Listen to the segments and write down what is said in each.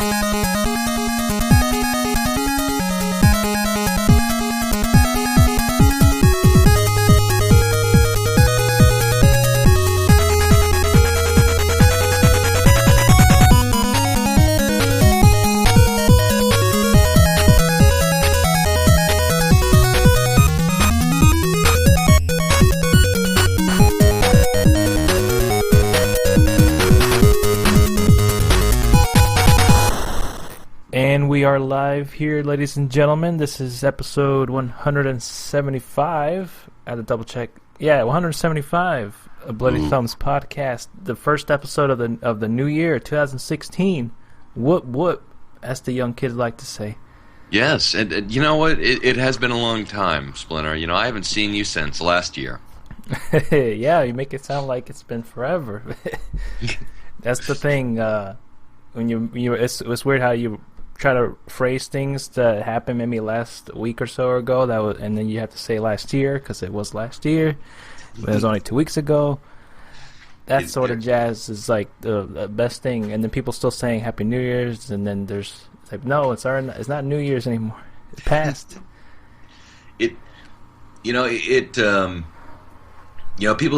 We are live here, ladies and gentlemen. This is episode 175. I had to double check. Yeah, 175 of Bloody Thumbs podcast. The first episode of the new year, 2016. Whoop whoop, as the young kids like to say. Yes, and you know what? It has been a long time, Splinter. You know, I haven't seen you since last year. Yeah, you make it sound like it's been forever. That's the thing. When it's weird how you try to phrase things that happened maybe last week or so ago, and then you have to say last year because it was last year, but it was only 2 weeks ago. That sort of jazz is like the best thing, and then people still saying Happy New Year's, and then there's like, no, it's not New Year's anymore. It passed. People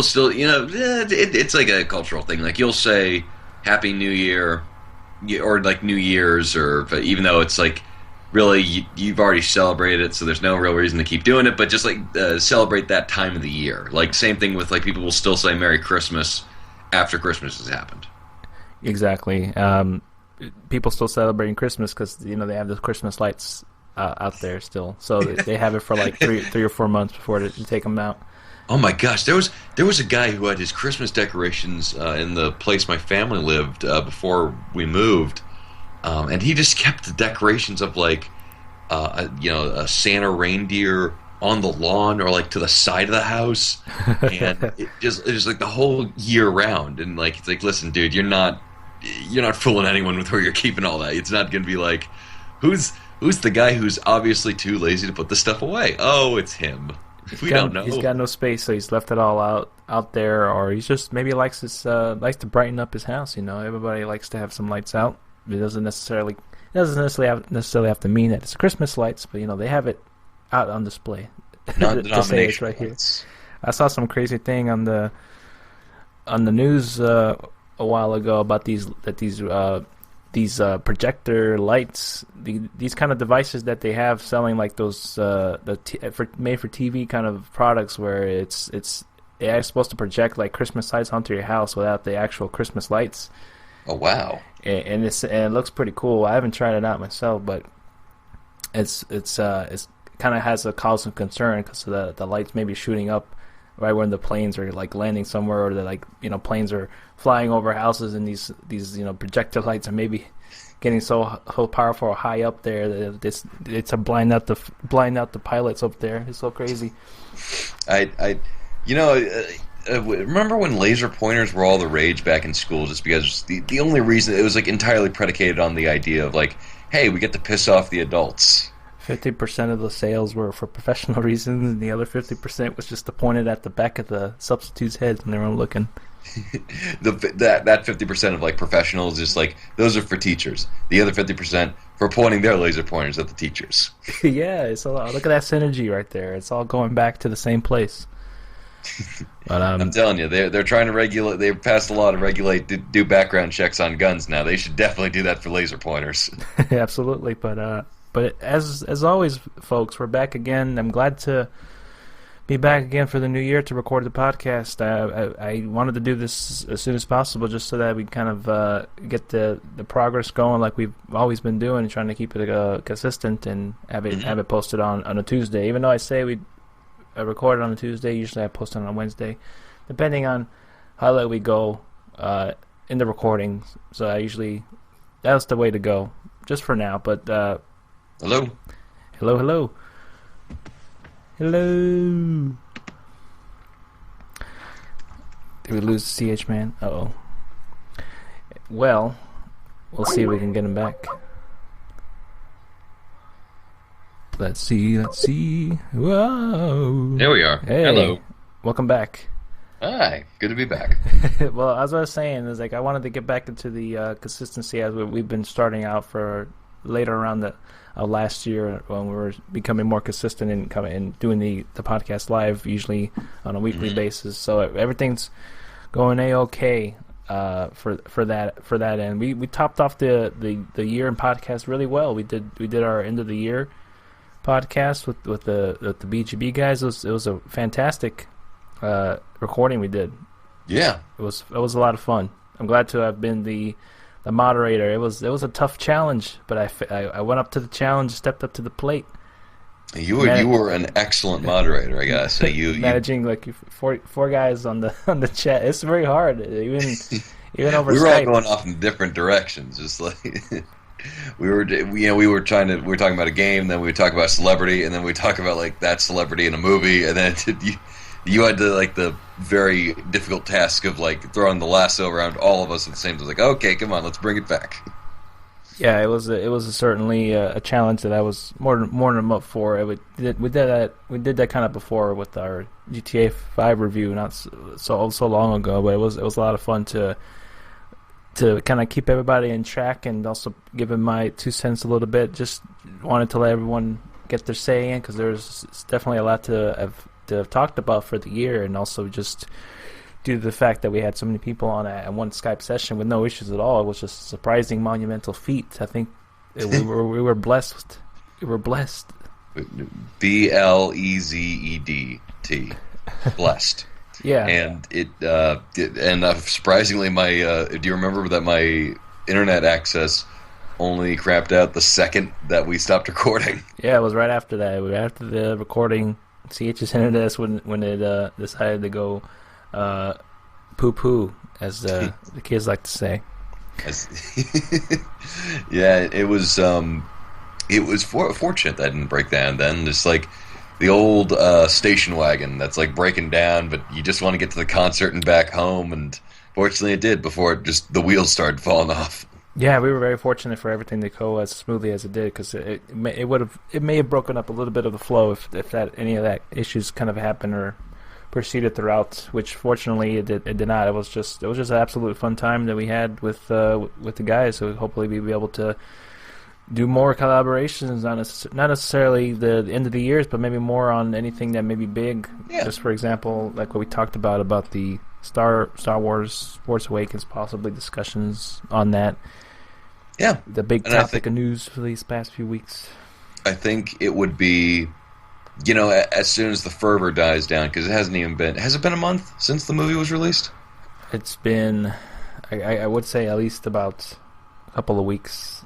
still, it's like a cultural thing. Like you'll say Happy New Year, or like New Year's, or even though it's like really you've already celebrated it, so there's no real reason to keep doing it. But just like celebrate that time of the year. Like same thing with like people will still say Merry Christmas after Christmas has happened. Exactly. People still celebrating Christmas because they have the Christmas lights out there still, so they have it for like three or 4 months before they take them out. Oh my gosh, there was a guy who had his Christmas decorations in the place my family lived before we moved, and he just kept the decorations of like a Santa reindeer on the lawn or like to the side of the house, and it just like the whole year round. And like it's like, listen, dude, you're not fooling anyone with where you're keeping all that. It's not going to be like who's the guy who's obviously too lazy to put the stuff away. Oh, it's him. Don't know. He's got no space, so he's left it all out there, or he's just maybe likes to brighten up his house. Everybody likes to have some lights out. It doesn't necessarily have to mean that it's Christmas lights, but they have it out on display. To say it's right here. I saw some crazy thing on the news a while ago about these projector lights, these kind of devices that they have selling, like those made for TV kind of products, where it's supposed to project like Christmas lights onto your house without the actual Christmas lights. Oh wow! And it looks pretty cool. I haven't tried it out myself, but it's kind of has a cause of concern because the lights may be shooting up right when the planes are like landing somewhere, or planes are flying over houses, and these projector lights are maybe getting so powerful or high up there that it's to blind out the pilots up there. It's so crazy. Remember when laser pointers were all the rage back in school? Just because the only reason it was like entirely predicated on the idea of like, hey, we get to piss off the adults. 50% of the sales were for professional reasons, and the other 50% was just to point it at the back of the substitutes' heads when they were looking. that 50% of like professionals, just like those are for teachers. The other 50% for pointing their laser pointers at the teachers. Yeah, it's a lot. Look at that synergy right there. It's all going back to the same place. But I'm telling you, they're trying to regulate. They've passed a law to regulate, do background checks on guns now. They should definitely do that for laser pointers. Absolutely, But as always, folks, we're back again. I'm glad to be back again for the new year to record the podcast. I wanted to do this as soon as possible, just so that we kind of get the progress going like we've always been doing, trying to keep it consistent and have it posted on a Tuesday. Even though I say we record it on a Tuesday, usually I post it on a Wednesday, depending on how late we go in the recording. So that's the way to go, just for now. But Hello. Did we lose the CH man? Uh-oh. Well, we'll see if we can get him back. Let's see. Whoa. There we are. Hey. Hello. Welcome back. Hi, good to be back. Well, as I was saying, is like I wanted to get back into the consistency as we've been starting out for later around the last year when we were becoming more consistent in coming and doing the podcast live, usually on a weekly Hmm. basis. So everything's going a-okay for that end. We topped off the year in podcast really well. We did our end of the year podcast with the BGB guys. It was a fantastic recording we did. Yeah, It was a lot of fun. I'm glad to have been the moderator. It was a tough challenge, but I went up to the challenge, stepped up to the plate, you man, were an excellent moderator, I gotta say. You managing like four guys on the on the chat. It's very hard, even over we were all Skype. going off in different directions. Just like we were talking about a game, then we would talk about celebrity, and then we talk about like that celebrity in a movie, and then you had to like the very difficult task of like throwing the lasso around all of us at the same time. Like, okay, come on, let's bring it back. Yeah, it was certainly a challenge that I was more than up for. We did that kind of before with our GTA 5 review, not so long ago, but it was a lot of fun to kind of keep everybody in track and also give them my 2 cents a little bit. Just wanted to let everyone get their say in because there's definitely a lot to have talked about for the year, and also just due to the fact that we had so many people on at one Skype session with no issues at all. It was just a surprising, monumental feat. I think we were blessed. We were blessed. BLEZEDT, blessed. Yeah. And surprisingly, my do you remember that my internet access only crapped out the second that we stopped recording? Yeah, it was right after that. It was after the recording. CH's hinted us when it decided to go poo poo, as the kids like to say. As- yeah, it was fortunate that didn't break down. Then just like the old station wagon that's like breaking down, but you just want to get to the concert and back home, and fortunately it did before the wheels started falling off. Yeah, we were very fortunate for everything to go as smoothly as it did, because it may have broken up a little bit of the flow if that any of that issues kind of happened or proceeded throughout. Which fortunately it did not. It was just an absolute fun time that we had with the guys. So hopefully we'll be able to do more collaborations, not necessarily the end of the years, but maybe more on anything that may be big. Yeah. Just for example, like what we talked about the Star Wars Force Awakens, possibly discussions on that. Yeah, The big and I topic think of news for these past few weeks. I think it would be, as soon as the fervor dies down, because it hasn't even been. Has it been a month since the movie was released? It's been, I would say, at least about a couple of weeks.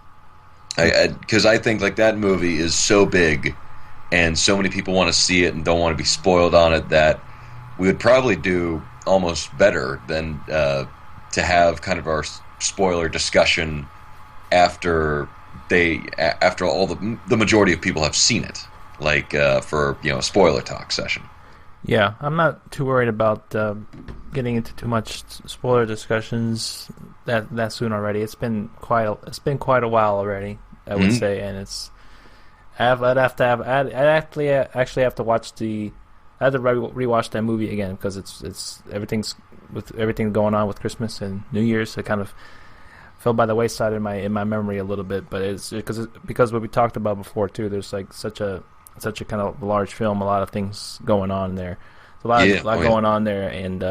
Because I think like that movie is so big, and so many people want to see it and don't want to be spoiled on it, that we would probably do almost better than to have kind of our spoiler discussion after all the majority of people have seen it, like for a spoiler talk session. Yeah, I'm not too worried about getting into too much spoiler discussions that soon already. It's been quite a while already, I would Mhm. say, and I'd actually have to watch I had to rewatch that movie again, because it's everything going on with Christmas and New Year's. It kind of fell by the wayside in my memory a little bit, but it's because what we talked about before too. There's like such a kind of large film, a lot of things going on there. There's Yeah, a lot oh, yeah. going on there, and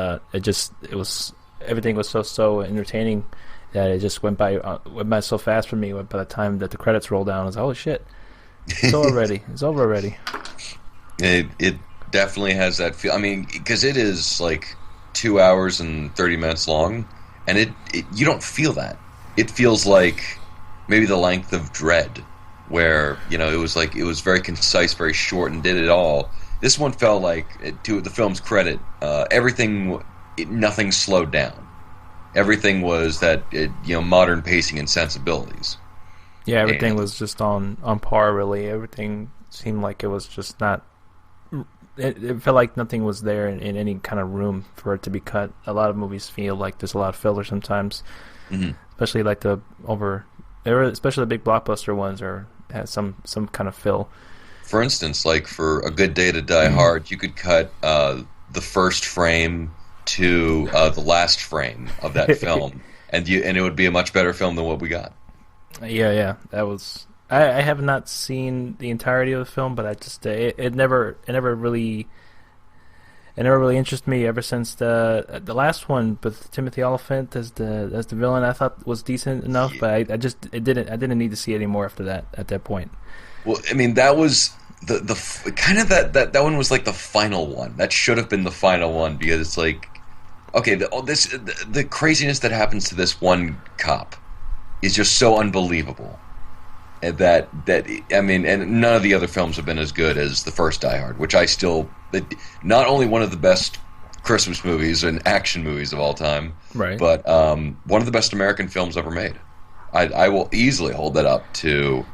everything was so entertaining that it just went by so fast for me. By the time that the credits rolled down, I was like, oh shit, it's over already. It definitely has that feel. I mean, because it is like 2 hours and 30 minutes long, and it you don't feel that. It feels like maybe the length of Dread, where it was very concise, very short, and did it all. This one felt like, to the film's credit, nothing slowed down. Everything was that modern pacing and sensibilities. Yeah, everything And was just on par. Really, everything seemed like it was just not. It felt like nothing was there in any kind of room for it to be cut. A lot of movies feel like there's a lot of filler sometimes, Mhm. especially like especially the big blockbuster ones, or has some kind of fill. For instance, like for A Good Day to Die Hard, you could cut the first frame to the last frame of that film, and it would be a much better film than what we got. Yeah, that was. I have not seen the entirety of the film, but I just it never really interested me ever since the last one with Timothy Olyphant as the villain. I thought was decent enough, but I didn't need to see any more after that at that point. Well, I mean, that was the kind of that one was like the final one. That should have been the final one, because it's like, okay, the craziness that happens to this one cop is just so unbelievable. And that I mean, and none of the other films have been as good as the first Die Hard, which I still, not only one of the best Christmas movies and action movies of all time, right, but one of the best American films ever made. I will easily hold that up to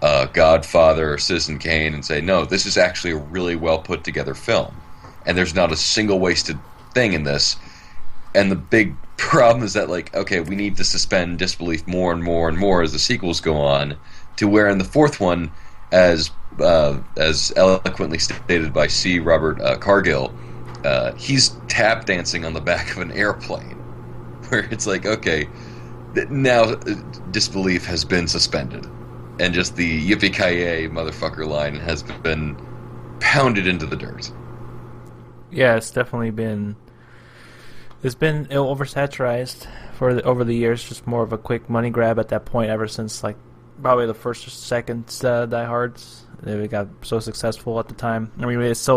Godfather or Citizen Kane and say, no, this is actually a really well put together film, and there's not a single wasted thing in this. And the big problem is that, like, okay, we need to suspend disbelief more and more and more as the sequels go on, to where in the fourth one, as eloquently stated by C. Robert Cargill, he's tap dancing on the back of an airplane, where it's like, okay, now disbelief has been suspended, and just the yippee-ki-yay motherfucker line has been pounded into the dirt. Yeah, it's definitely been. It's been oversaturized over the years, just more of a quick money grab at that point. Ever since like probably the first or second Die Hards, they got so successful at the time. I mean, it's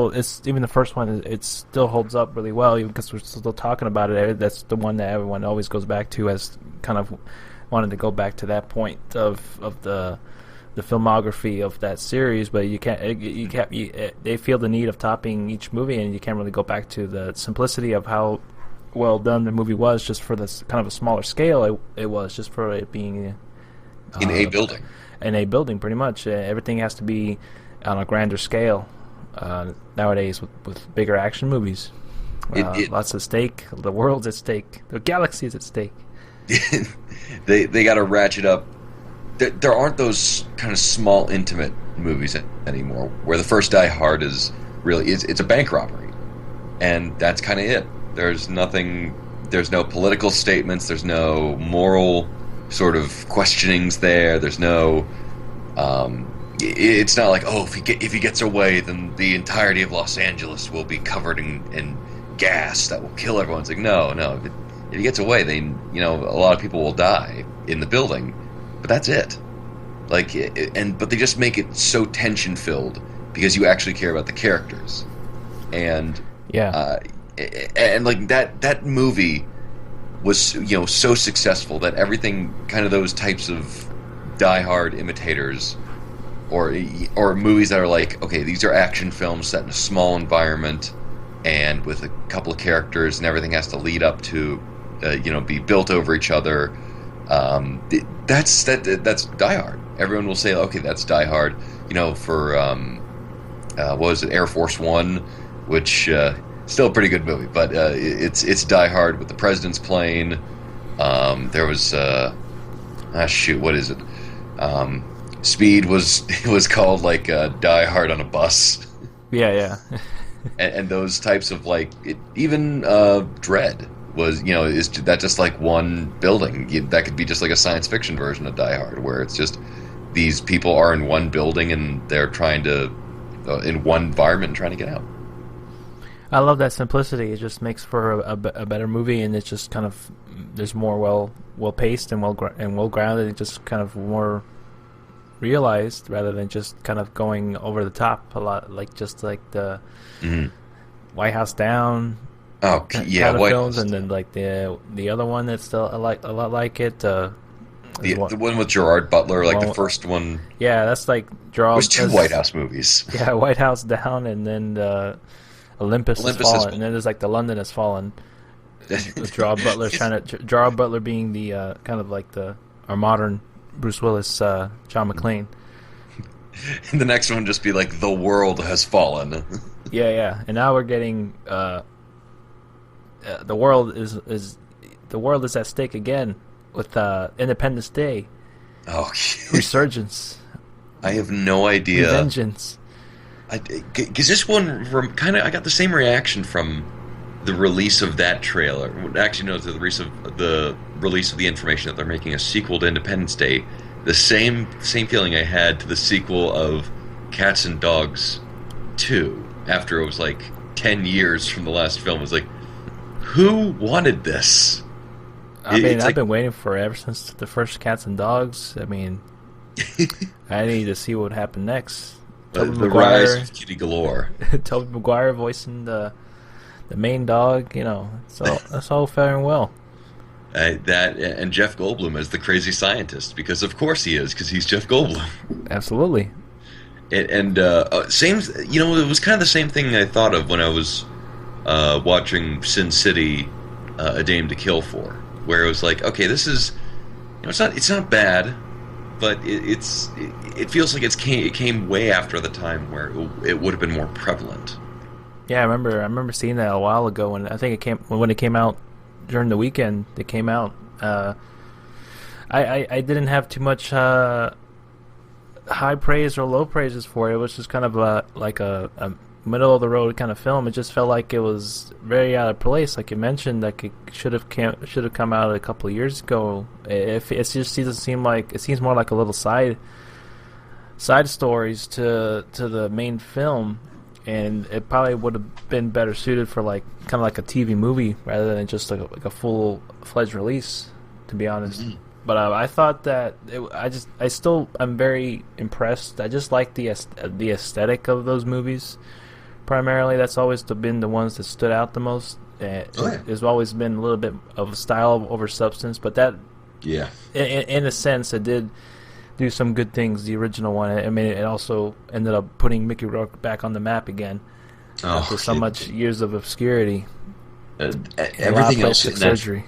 even the first one. It still holds up really well, even because we're still talking about it. That's the one that everyone always goes back to, as kind of wanted to go back to that point of the filmography of that series. But you can't. They feel the need of topping each movie, and you can't really go back to the simplicity of how well done the movie was, just for this kind of a smaller scale. It was just for it being in a building. In a building, pretty much. Everything has to be on a grander scale nowadays with bigger action movies. Lots at stake. The world's at stake. The galaxy is at stake. They got to ratchet up. There aren't those kind of small, intimate movies anymore, where the first Die Hard is really it's a bank robbery, and that's kind of it. There's nothing. There's no political statements. There's no moral sort of questionings there. There's no. It's not like, oh, if he gets away, then the entirety of Los Angeles will be covered in gas that will kill everyone. It's like, no. If he gets away, then a lot of people will die in the building, but that's it. Like, but they just make it so tension filled because you actually care about the characters, and yeah. And like that movie was so successful that everything, kind of those types of Die Hard imitators, or movies that are like, okay, these are action films set in a small environment and with a couple of characters, and everything has to lead up to be built over each other. That's Die Hard. Everyone will say, okay, that's Die Hard. For what was it, Air Force One, which. Still a pretty good movie, but it's Die Hard with the president's plane. There was what is it? Speed was called like Die Hard on a bus. Yeah. and those types of even Dread was is that just like one building? That could be just like a science fiction version of Die Hard, where it's just these people are in one building and they're trying to in one environment and trying to get out. I love that simplicity. It just makes for a better movie, and it's just kind of there's more well paced and well grounded. It's just kind of more realized rather than just kind of going over the top a lot, like the White House Down. Oh yeah, kind of White films, House. And then like the other one that's still a lot like it. The one with Gerard Butler, like the first one. Yeah, that's like Gerard. There's two White House movies. Yeah, White House Down, and then Olympus has fallen, and then there's like the London has fallen. With Gerard Butler's Gerard Butler being the kind of like our modern Bruce Willis, John McClane. And the next one just be like the world has fallen. Yeah, and now we're getting the world is at stake again with Independence Day. Oh, resurgence. I have no idea. Vengeance. Because this one I got the same reaction from the release of that trailer, actually no, the release of the information that they're making a sequel to Independence Day, the same feeling I had to the sequel of Cats and Dogs 2 after it was like 10 years from the last film. It was like, who wanted this? I mean, It's I've like, been waiting for ever since the first Cats and Dogs. I mean, I need to see what would happen next. the rise of Kitty Galore. Tobey Maguire voicing the main dog. So that's all fair and well. That and Jeff Goldblum as the crazy scientist, because of course he is, because he's Jeff Goldblum. Absolutely. Same, it was kind of the same thing I thought of when I was watching Sin City, A Dame to Kill For, where it was like, okay, this is, it's not bad, but it feels like it came way after the time where it would have been more prevalent. Yeah, I remember seeing that a while ago, and I think when it came out during the weekend. It came out. I didn't have too much high praise or low praises for it. It was just kind of a middle of the road kind of film. It just felt like it was very out of place, like you mentioned. Like it should have come out a couple of years ago. If it just doesn't seem like, it seems more like a little side stories to the main film, and it probably would have been better suited for like kind of like a TV movie rather than just like a full-fledged release, to be honest. Mm-hmm. But I thought that I'm very impressed. I just like the aesthetic of those movies. Primarily, that's always been the ones that stood out the most. There's always been a little bit of style over substance, but that, yeah, in a sense, it did do some good things. The original one, I mean, it also ended up putting Mickey Rourke back on the map again after so much years of obscurity. Everything else in surgery.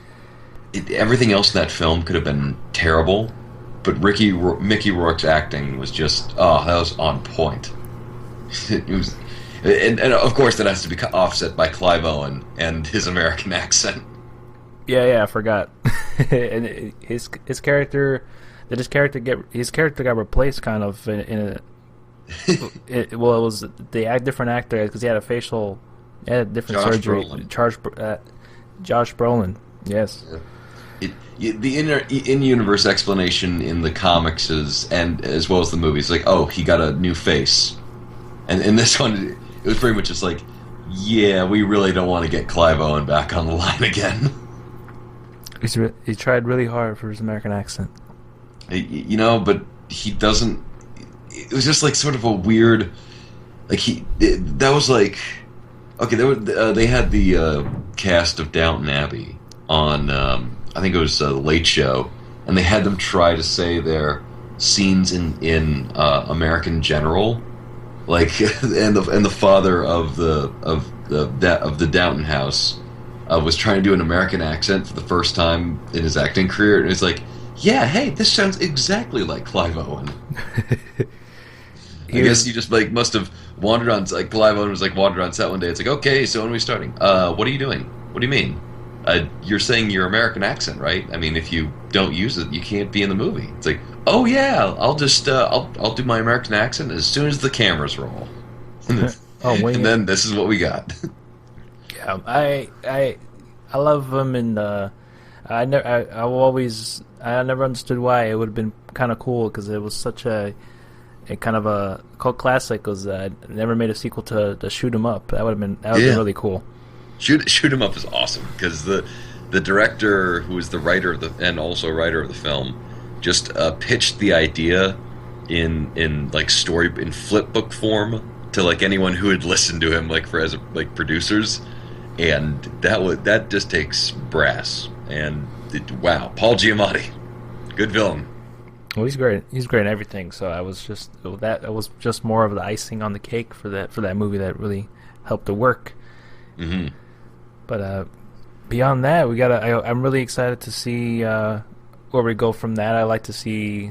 Everything else in that film could have been terrible, but Mickey Rourke's acting was just, that was on point. It was, and of course that has to be offset by Clive Owen and his American accent. Yeah, I forgot. And his character got replaced kind of in a. It was the different actor because he had a different surgery. Josh Brolin, yes. Yeah. The in-universe explanation in the comics is, and as well as the movies, like, oh, he got a new face, and in this one, it was pretty much just like, yeah, we really don't want to get Clive Owen back on the line again. He tried really hard for his American accent, but he doesn't. It was just like sort of a weird, like that was like, okay, they had the cast of Downton Abbey on. I think it was the Late Show, and they had them try to say their scenes in American General, like, and the father of the Downton House was trying to do an American accent for the first time in his acting career, and it's like, yeah, hey, this sounds exactly like Clive Owen. I guess he just like must have wandered on, like Clive Owen was like wandered on set one day. It's like, okay, so when are we starting? What are you doing? What do you mean? You're saying your American accent, right? I mean, if you don't use it, you can't be in the movie. It's like, oh yeah, I'll just I'll do my American accent as soon as the cameras roll. And then this is what we got. Yeah, I love him, and I never understood why. It would have been kind of cool because it was such a kind of a cult classic. Was never made a sequel to Shoot 'Em Up. That would have been really cool. Shoot 'Em Up is awesome because the director, who is the writer and also writer of the film, just pitched the idea in like story in flip book form to like anyone who had listened to him, like as producers, and that just takes brass. And wow, Paul Giamatti, good villain. Well, he's great. He's great in everything. So that was just more of the icing on the cake for that movie that really helped the work. Mm-hmm. But beyond that, I'm really excited to see where we go from that. I like to see,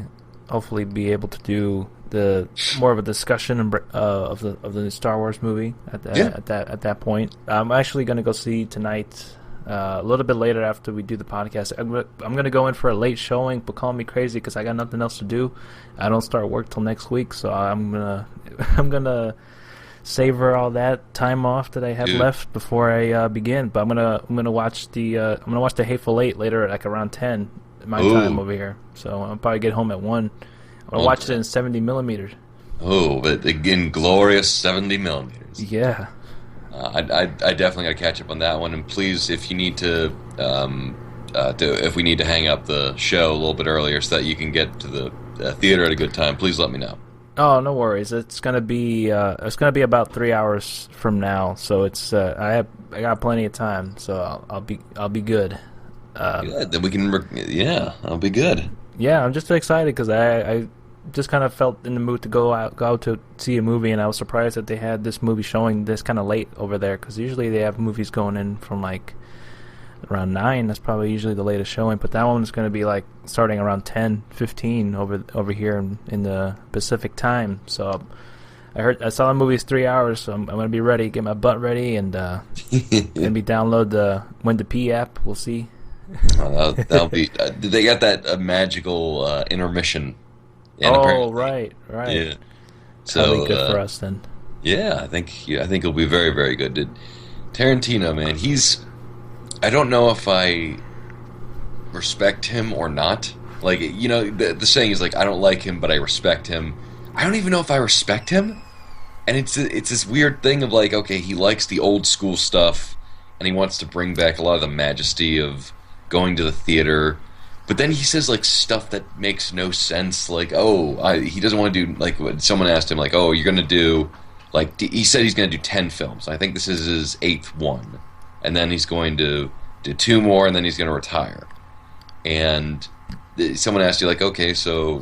hopefully, be able to do the more of a discussion of the new Star Wars movie at that point. I'm actually going to go see tonight, a little bit later after we do the podcast. I'm going to go in for a late showing, but call me crazy because I got nothing else to do. I don't start work till next week, so I'm gonna savor all that time off that I have Dude. left before I begin. But I'm gonna watch the Hateful Eight later, like around 10 my time Oh, over here. So I'll probably get home at 1. I'm gonna well, watch it in 70 millimeters. oh, but again, glorious 70 millimeters. Yeah. I definitely got to catch up on that one. And please, if you need to, if we need to hang up the show a little bit earlier so that you can get to the theater at a good time, please let me know. Oh, no worries. It's gonna be about 3 hours from now. So it's I got plenty of time. So I'll be good. Yeah, then we can. Yeah, I'll be good. Yeah, I'm just excited because I just kind of felt in the mood to go out to see a movie, and I was surprised that they had this movie showing this kind of late over there, because usually they have movies going in from like around 9. That's probably usually the latest showing, but that one is going to be like starting around 10:15 over here in the Pacific time. So I saw the movie's 3 hours, so I'm going to be ready, get my butt ready, and maybe download the When to Pee app. We'll see. That'll be. They got that magical intermission. And Oh, apparently, right. yeah. Probably So good for us then. yeah, I think it'll be very, very good. Tarantino, man, he's. I don't know if I respect him or not. Like, you know, the saying is like, I don't like him, but I respect him. I don't even know if I respect him. And it's this weird thing of like, okay, he likes the old school stuff, and he wants to bring back a lot of the majesty of going to the theater. But then he says like stuff that makes no sense. Like, he doesn't want to do, like, when someone asked him, like, oh, you're going to do, like, he said he's going to do 10 films. I think this is his 8th one. And then he's going to do 2 more, and then he's going to retire. And someone asked you, like, okay, so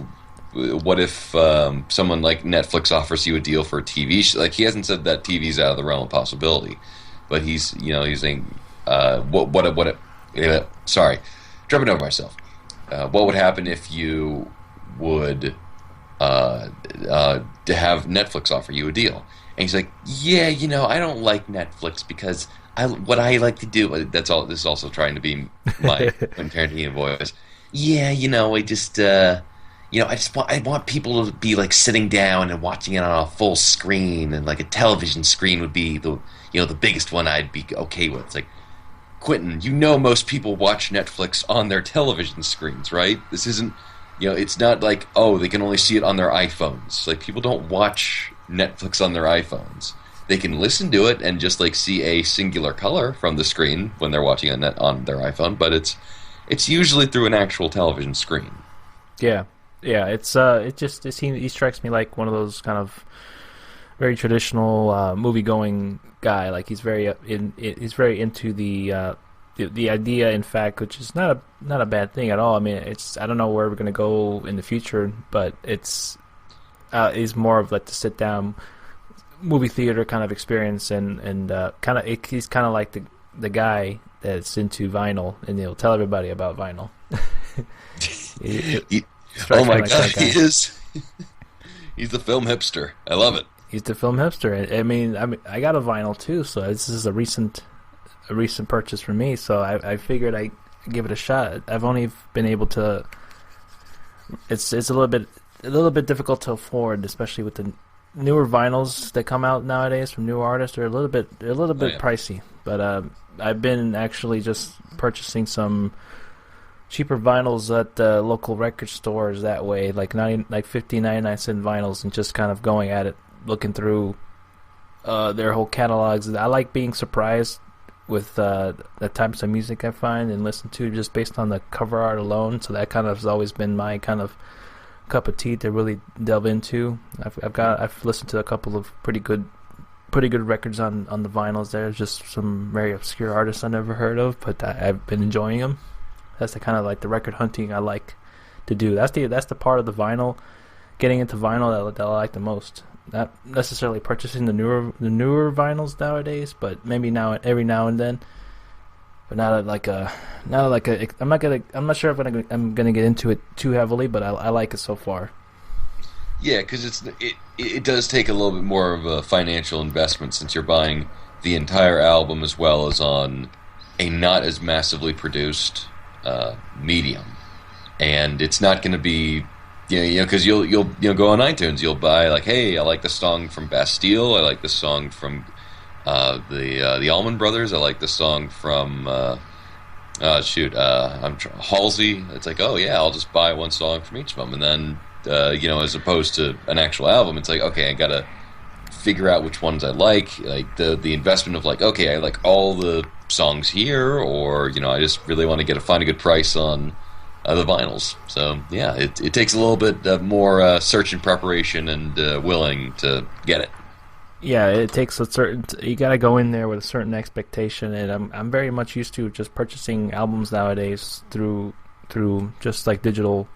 what if someone like Netflix offers you a deal for a TV show? Like, he hasn't said that TV's out of the realm of possibility. But he's saying, sorry, jumping over myself. What would happen if you would to have Netflix offer you a deal? And he's like, yeah, I don't like Netflix because what I like to do. That's all. This is also trying to be my Quentin Tarantino voice. Yeah, I want people to be like sitting down and watching it on a full screen, and like a television screen would be the biggest one I'd be okay with. It's like, Quentin, most people watch Netflix on their television screens, right? This isn't, it's not like, oh, they can only see it on their iPhones. Like, people don't watch Netflix on their iPhones. They can listen to it and just like see a singular color from the screen when they're watching on their iPhone, but it's usually through an actual television screen. Yeah, he strikes me like one of those kind of very traditional movie-going guy. Like, he's very into the idea, in fact, which is not a bad thing at all. I mean, I don't know where we're gonna go in the future, but it's more of like the sit down movie theater kind of experience, and he's kind of like the guy that's into vinyl, and he'll tell everybody about vinyl. Oh my god, he is. He's the film hipster. I love it. He's the film hipster. I mean, I got a vinyl too, so this is a recent purchase for me. So I figured I'd give it a shot. I've only been able to. It's a little bit difficult to afford, especially with the newer vinyls that come out nowadays from new artists. They're a little bit pricey. But I've been actually just purchasing some cheaper vinyls at local record stores that way, like 50, 99-cent vinyls, and just kind of going at it, looking through their whole catalogs. I like being surprised with the types of music I find and listen to just based on the cover art alone. So that kind of has always been my kind of cup of tea to really delve into. I've listened to a couple of pretty good records on the vinyls. There's just some very obscure artists I never heard of, but I've been enjoying them. That's the kind of like the record hunting I like to do. That's the part of the vinyl, getting into vinyl that I like the most. Not necessarily purchasing the newer vinyls nowadays, but maybe every now and then. But I'm not sure if I'm gonna get into it too heavily, but I like it so far. Yeah, because it does take a little bit more of a financial investment, since you're buying the entire album as well as on a not as massively produced medium, and it's not going to be, because you'll go on iTunes, you'll buy like, hey, I like the song from Bastille, I like the song from the Allman Brothers, I like the song from Halsey. It's like, oh yeah, I'll just buy one song from each of them, and then as opposed to an actual album, it's like, okay, I gotta figure out which ones I like the investment of like, okay, I like all the songs here, or I just really want to find a good price on the vinyls. So yeah, it takes a little bit more search and preparation and willing to get it. Yeah, it takes a certain. You got to go in there with a certain expectation, and I'm very much used to just purchasing albums nowadays through just like digital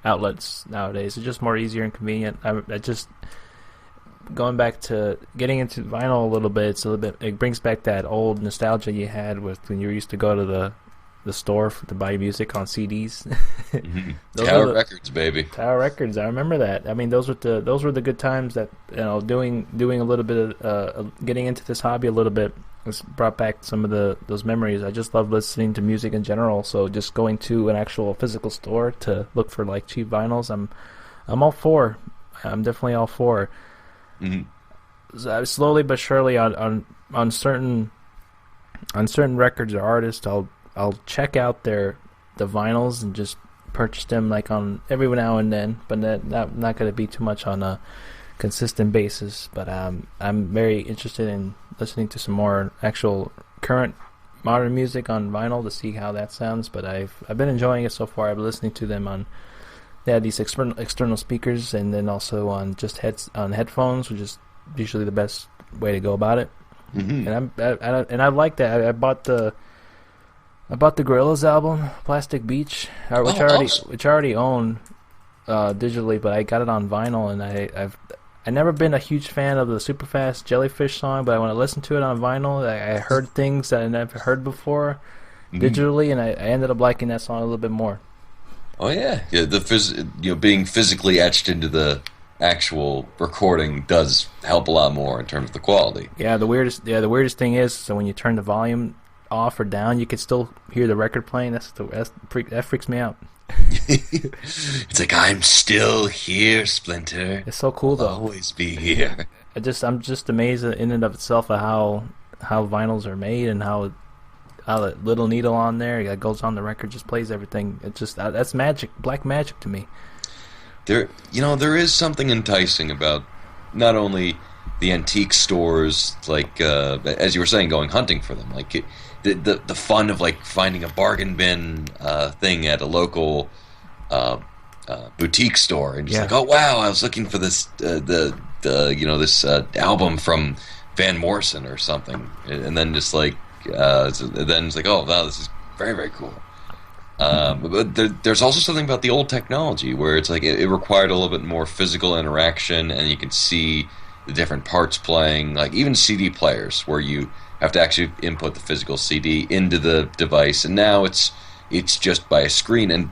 outlets nowadays. It's just more easier and convenient. I just going back to getting into vinyl a little bit. It's a little bit. It brings back that old nostalgia you had with when you used to go to the store to buy music on CDs. Mm-hmm. Tower Records, baby. Tower Records. I remember that. I mean, those were the good times that doing a little bit of getting into this hobby a little bit has brought back some of those memories. I just love listening to music in general. So just going to an actual physical store to look for like cheap vinyls, I'm all for. I'm definitely all for. Mm-hmm. So slowly but surely on certain records or artists, I'll check out the vinyls and just purchase them like on every now and then, but not going to be too much on a consistent basis. But I'm very interested in listening to some more actual current modern music on vinyl to see how that sounds. But I've been enjoying it so far. I've been listening to them they have these external speakers, and then also on just headphones, which is usually the best way to go about it. Mm-hmm. And I like that. I bought the Gorillaz album, Plastic Beach, which I already own digitally, but I got it on vinyl, and I've never been a huge fan of the Superfast Jellyfish song, but when I listened to it on vinyl, I heard things that I never heard before digitally, and I ended up liking that song a little bit more. Oh yeah, being physically etched into the actual recording does help a lot more in terms of the quality. Yeah, the weirdest thing is, so when you turn the volume off or down, you can still hear the record playing. That freaks me out. It's like, I'm still here, Splinter. It's so cool, though. I'll always be here. I'm just amazed in and of itself at how vinyls are made, and how that little needle on there that goes on the record just plays everything. It's just that's magic, black magic to me. There is something enticing about not only the antique stores, like as you were saying, going hunting for them, like the fun of like finding a bargain bin thing at a local boutique store, and just like, oh wow, I was looking for this this album from Van Morrison or something, and then just like then it's like, oh wow, this is very, very cool. But there's also something about the old technology where it's like it required a little bit more physical interaction, and you can see the different parts playing, like even CD players where you have to actually input the physical CD into the device, and now it's just by a screen, and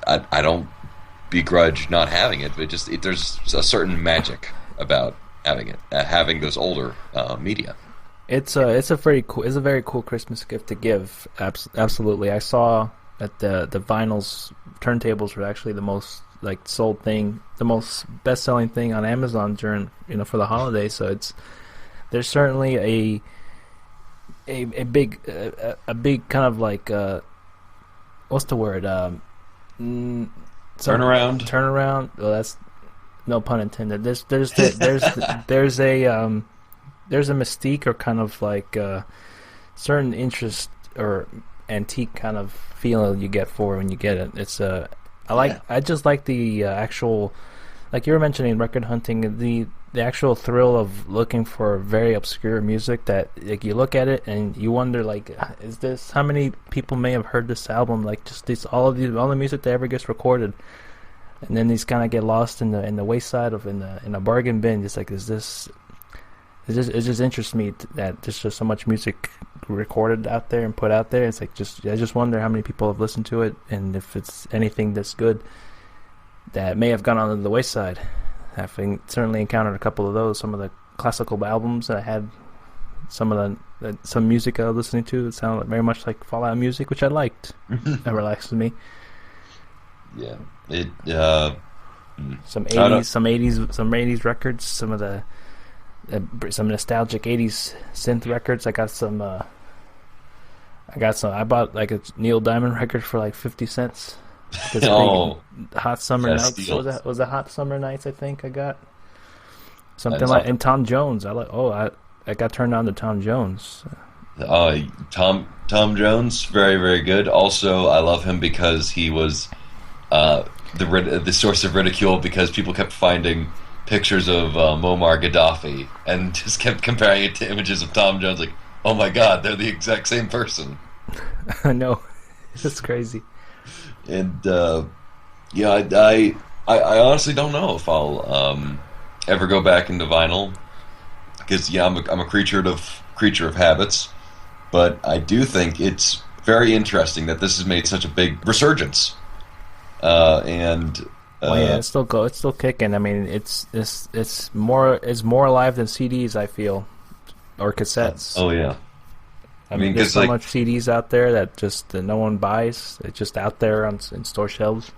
I don't begrudge not having it, but there's a certain magic about having it, having those older media. It's a very cool Christmas gift to give. Absolutely. I saw that the vinyls turntables were actually the most like sold thing, the most best selling thing on Amazon during for the holidays. So there's certainly a big kind of like what's the word turnaround. Well, that's no pun intended. There's a mystique or kind of like certain interest or antique kind of feeling you get for when you get it. It's I just like the actual, like you were mentioning, record hunting, the actual thrill of looking for very obscure music that like you look at it and you wonder like, is this, how many people may have heard this album, like just all the music that ever gets recorded, and then these kind of get lost in the wayside of in a bargain bin. Just like, is this? It just interests me that there's just so much music recorded out there and put out there. It's like I just wonder how many people have listened to it, and if it's anything that's good that may have gone on the wayside. Having certainly encountered a couple of those. Some of the classical albums that I had, some music I was listening to that sounded very much like Fallout music, which I liked. That relaxes me. Yeah, Some I don't- 80s, some 80s records. Some nostalgic 80s synth records. I got some. I bought like a Neil Diamond record for like 50 cents. This Oh, big Hot Summer yeah, Nights. steals. Was it Hot Summer Nights? I think I got something That's like. awesome. And Tom Jones. I got turned on to Tom Jones. Tom Jones, very very good. Also, I love him because he was uh, the source of ridicule because people kept finding pictures of Muammar Gaddafi and just kept comparing it to images of Tom Jones. Like, oh my God, they're the exact same person. I know. It's crazy. And yeah, I honestly don't know if I'll ever go back into vinyl because yeah, I'm a creature of habits. But I do think it's very interesting that this has made such a big resurgence. And Well, yeah, it's still kicking. I mean, it's more alive than CDs. I feel, or cassettes. oh yeah, I I mean, mean, there's because so like much CDs out there that no one buys. It's just out there in store shelves.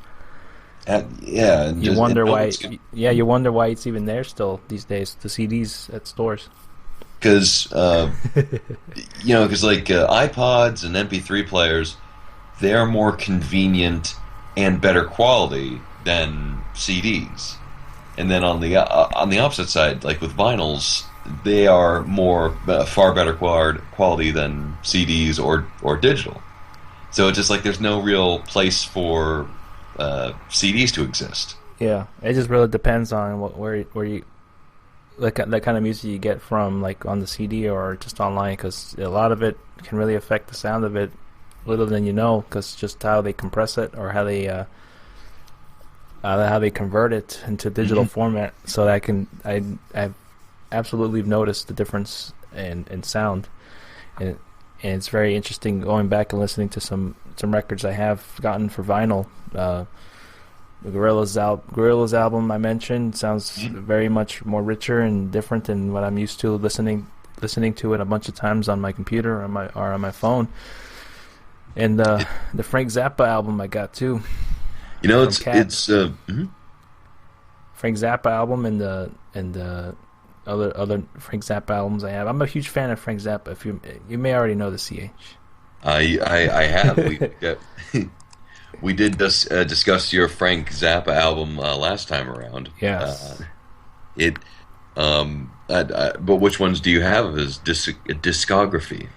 yeah, and You just and wonder no why. one's Yeah, you wonder why it's even there still these days. The CDs at stores. because because like iPods and MP3 players, they are more convenient and better quality than CDs. And then on the opposite side, like with vinyls, they are far better quality than CDs or digital. So it's just like there's no real place for CDs to exist. Yeah, it just really depends on where you that kind of music you get from, like on the CD or just online, because a lot of it can really affect the sound of it, little than you know, because just how they compress it or how they convert it into digital format. So that I've absolutely noticed the difference in sound, and it's very interesting going back and listening to some records I have gotten for vinyl. The Gorillaz album I mentioned sounds very much more richer and different than what I'm used to listening to it a bunch of times on my computer or on my phone. And the Frank Zappa album I got too. You know, From Cat. it's Frank Zappa album and the other Frank Zappa albums I have. I'm a huge fan of Frank Zappa. If you may already know the CH. I have we did discuss your Frank Zappa album last time around. Yes. It but which ones do you have of his discography?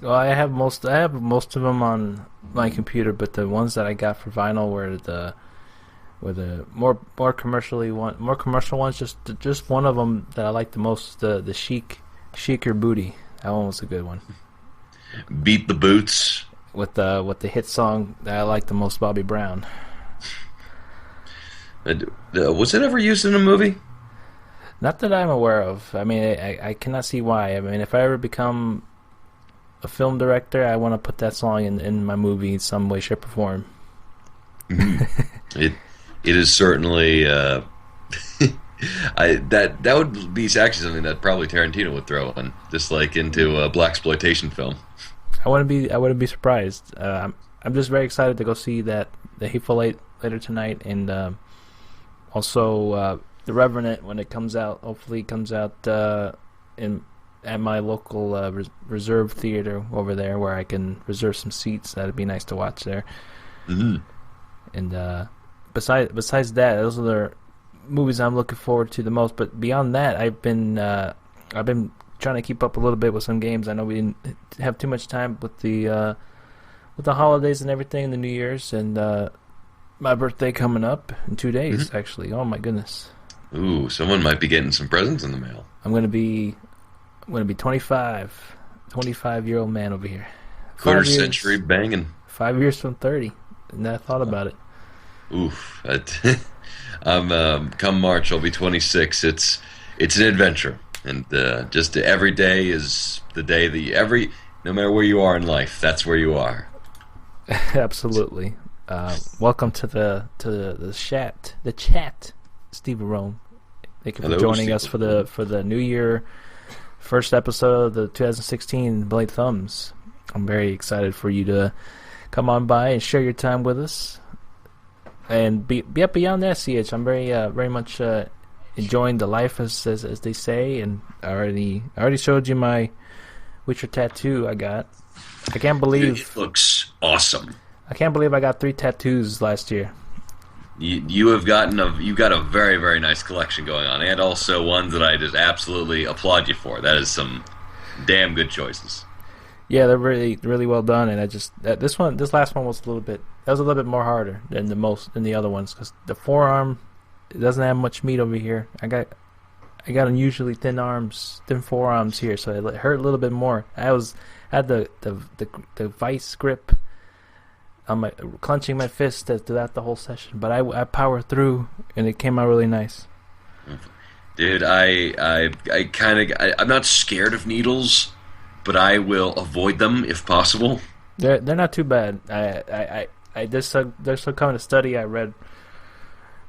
Well, I have most of them on my computer, but the ones that I got for vinyl were the more commercial ones. Just one of them that I like the most, the Chic Your Booty. That one was a good one. Beat the Boots. With the hit song that I like the most, Bobby Brown. Was it ever used in a movie? Not that I'm aware of. I mean, I cannot see why. I mean, if I ever become a film director, I want to put that song in my movie in some way, shape, or form. It is certainly that would be actually something that probably Tarantino would throw in, just like into a blaxploitation film. I wouldn't be surprised. I'm just very excited to go see the Hateful Eight later tonight, and also the Revenant when it comes out. Hopefully, it comes out at my local reserve theater over there, where I can reserve some seats. That'd be nice to watch there. Mm-hmm. And besides that, those are the movies I'm looking forward to the most. But beyond that, I've been trying to keep up a little bit with some games. I know we didn't have too much time with the holidays and everything, the New Year's, and my birthday coming up in 2 days. Actually, oh my goodness! Ooh, someone might be getting some presents in the mail. I'm gonna be 25-year-old man over here. Quarter century banging. 5 years from 30, and I thought about it. Oof! Come March, I'll be 26. It's an adventure, and just every day is the day that no matter where you are in life, that's where you are. Absolutely. Welcome to the chat, Steve Rome. Thank you for joining us for the New Year first episode of the 2016 Blade Thumbs. I'm very excited for you to come on by and share your time with us. And beyond that, CH, I'm very much enjoying the life as they say, and I already showed you my Witcher tattoo I got. I can't Dude, it believe looks awesome. I can't believe I got 3 tattoos last year. You got a very very nice collection going on, and also ones that I just absolutely applaud you for. That is some damn good choices. Yeah, they're really well done, and this last one was a little bit more harder than the other ones because the forearm, it doesn't have much meat over here. I got unusually thin forearms here, so it hurt a little bit more. I had the vice grip on my clenching my fist throughout the whole session, but I powered through, and it came out really nice. Dude, I'm not scared of needles, but I will avoid them if possible. They're not too bad. There's some kind of study I read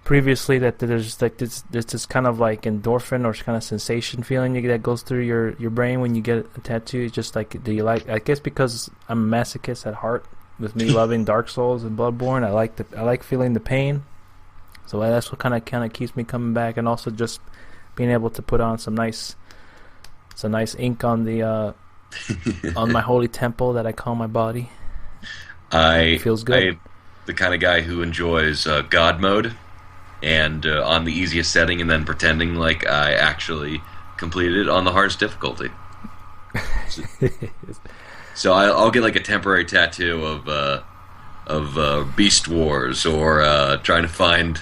previously that there's this kind of like endorphin or kind of sensation feeling that goes through your brain when you get a tattoo. It's just like, do you like? I guess because I'm a masochist at heart, with me loving Dark Souls and Bloodborne, I like feeling the pain. So that's what kind of keeps me coming back, and also just being able to put on some nice ink on the on my holy temple that I call my body. It feels good. I'm the kind of guy who enjoys God mode, and on the easiest setting, and then pretending like I actually completed it on the hardest difficulty. So I'll get like a temporary tattoo of Beast Wars, or trying to find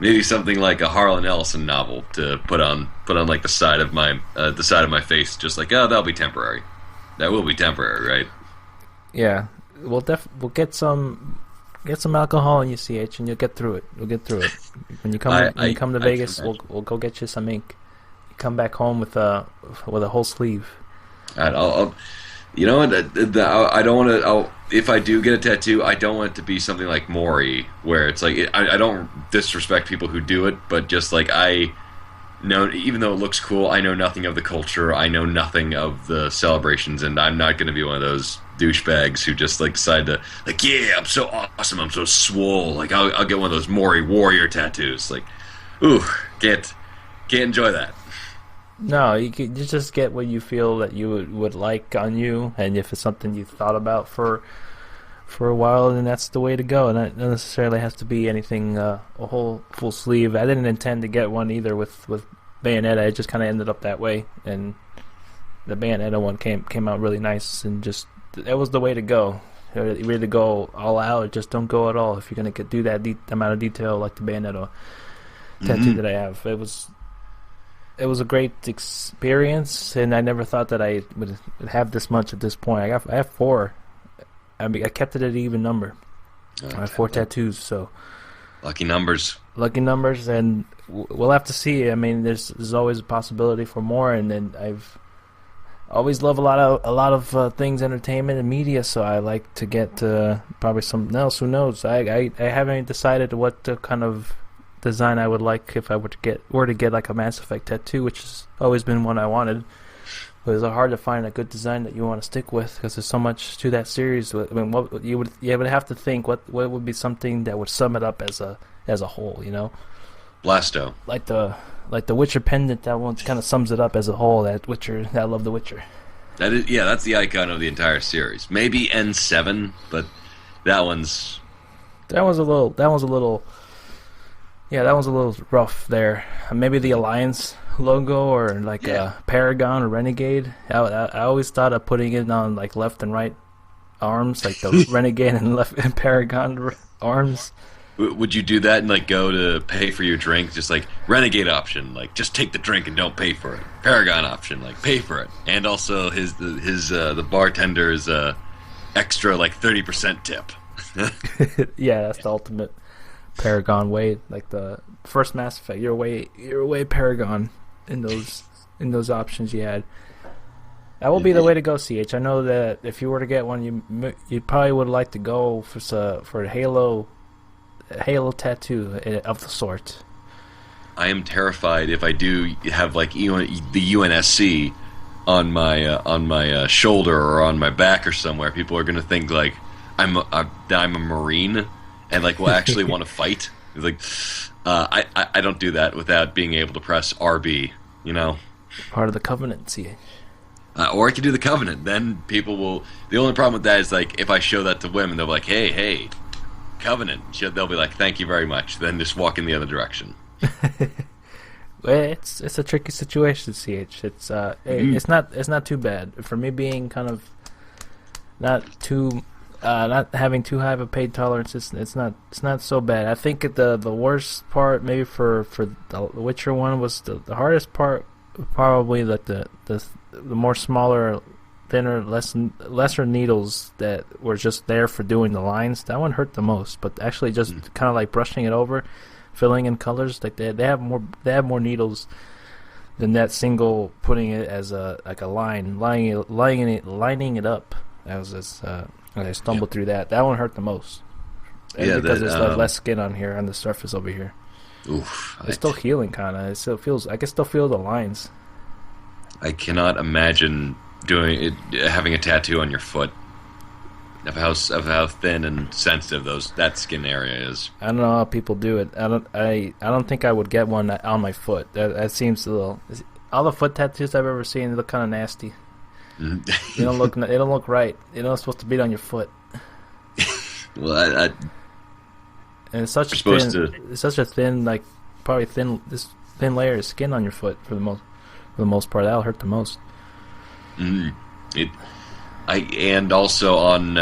maybe something like a Harlan Ellison novel to put on like the side of my face, just like, oh, that'll be temporary. That will be temporary, right? Yeah, we'll get some alcohol in you, CH, and you'll get through it. We'll get through it. When you come to Vegas, we'll go get you some ink. You come back home with a whole sleeve. I'll you know what? I don't want to. If I do get a tattoo, I don't want it to be something like Mori, where it's like I don't disrespect people who do it, but just like I know, even though it looks cool, I know nothing of the culture. I know nothing of the celebrations, and I'm not going to be one of those douchebags who just like decide to like, yeah, I'm so awesome, I'm so swole. Like I'll get one of those Mori warrior tattoos. Like, ooh, can't enjoy that. No, you just get what you feel that you would like on you, and if it's something you've thought about for a while, then that's the way to go. And it not necessarily has to be anything a whole full sleeve. I didn't intend to get one either with Bayonetta. It just kind of ended up that way, and the Bayonetta one came out really nice, and just that was the way to go. Really go all out, or just don't go at all if you're gonna do that amount of detail like the Bayonetta tattoo that I have. It was a great experience, and I never thought that I would have this much at this point. I have 4. I kept it at an even number. I have 4 tattoos, so lucky numbers. Lucky numbers, and we'll have to see. I mean, there's always a possibility for more, and then I've always loved a lot of things, entertainment and media. So I like to get probably something else. Who knows? I haven't decided what kind of design I would like if I were to get like a Mass Effect tattoo, which has always been one I wanted. But it's hard to find a good design that you want to stick with because there's so much to that series. I mean, what you would have to think what would be something that would sum it up as a whole, you know? Blasto. Like the Witcher pendant, that one kind of sums it up as a whole. I love The Witcher. That's the icon of the entire series. Maybe N7, but that was a little rough there. Maybe the Alliance logo, or like a Paragon or Renegade. I always thought of putting it on like left and right arms, like the Renegade and left and Paragon arms. Would you do that and like go to pay for your drink, just like Renegade option, like just take the drink and don't pay for it. Paragon option, like pay for it, and also the bartender's extra like 30% tip. Yeah, that's the ultimate Paragon way, like the first Mass Effect. You're way Paragon in those options you had. That will be the way to go, CH. I know that if you were to get one, you probably would like to go for a Halo tattoo of the sort. I am terrified if I do have like the UNSC on my shoulder or on my back or somewhere. People are going to think like I'm a Marine, and like will actually want to fight. He's like, I don't do that without being able to press RB. You know. Part of the Covenant, see. Or I could do the Covenant. Then people will. The only problem with that is like if I show that to women, they'll be like, "Hey, Covenant." They'll be like, "Thank you very much." Then just walk in the other direction. Well, it's a tricky situation, CH. It's not too bad for me being kind of not having too high of a pain tolerance. It's not so bad. I think the worst part maybe for the Witcher one was the hardest part. Probably like the more smaller, thinner, lesser needles that were just there for doing the lines. That one hurt the most. But actually, just kind of like brushing it over, filling in colors. Like they have more needles than that single putting it as a line, lining it up. That was just I stumbled through that. That one hurt the most. And because there's less skin on here on the surface over here. Oof, it's still healing, kind of. It still feels. I can still feel the lines. I cannot imagine doing it, having a tattoo on your foot. Of how thin and sensitive that skin area is. I don't know how people do it. I don't think I would get one on my foot. That seems a little. All the foot tattoos I've ever seen look kind of nasty. They don't look right. They're not supposed to be on your foot. Well, and it's such a thin, like probably this thin layer of skin on your foot for the most part. That'll hurt the most. And also on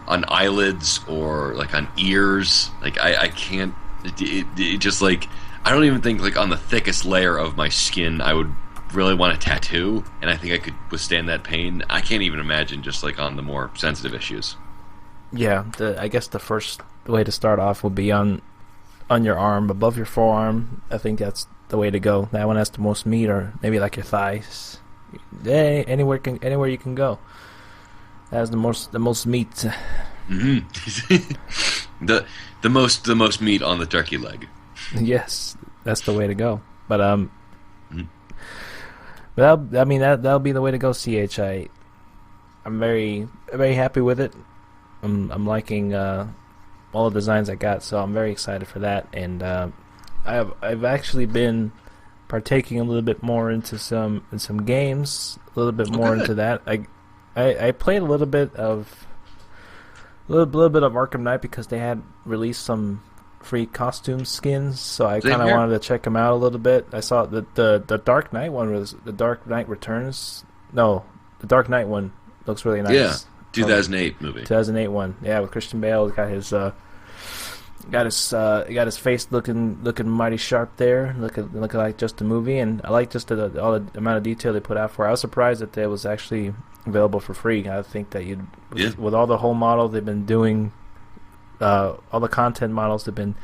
eyelids or like on ears. Like I can't. It just like I don't even think like on the thickest layer of my skin I would really want a tattoo, and I think I could withstand that pain. I can't even imagine just like on the more sensitive issues. Yeah, I guess the first way to start off would be on your arm, above your forearm. I think that's the way to go. That one has the most meat, or maybe like your thighs. Yeah, anywhere you can go. That has the most meat. Mm-hmm. the most meat on the turkey leg. Yes, that's the way to go. But that'll be the way to go. I'm very very happy with it. I'm liking all the designs I got, so I'm very excited for that. And I've actually been partaking a little bit more into some games, a little bit more into that. I played a little bit of Arkham Knight because they had released some free costume skins, so I kind of wanted to check them out a little bit. I saw that the Dark Knight one was the Dark Knight Returns. No, the Dark Knight one looks really nice. Yeah, 2008 movie. 2008 one. Yeah, with Christian Bale. Got his face looking mighty sharp there, looking like just a movie, and I like just all the amount of detail they put out for it. I was surprised that it was actually available for free. I think that with all the whole model they've been doing, all the content models they've been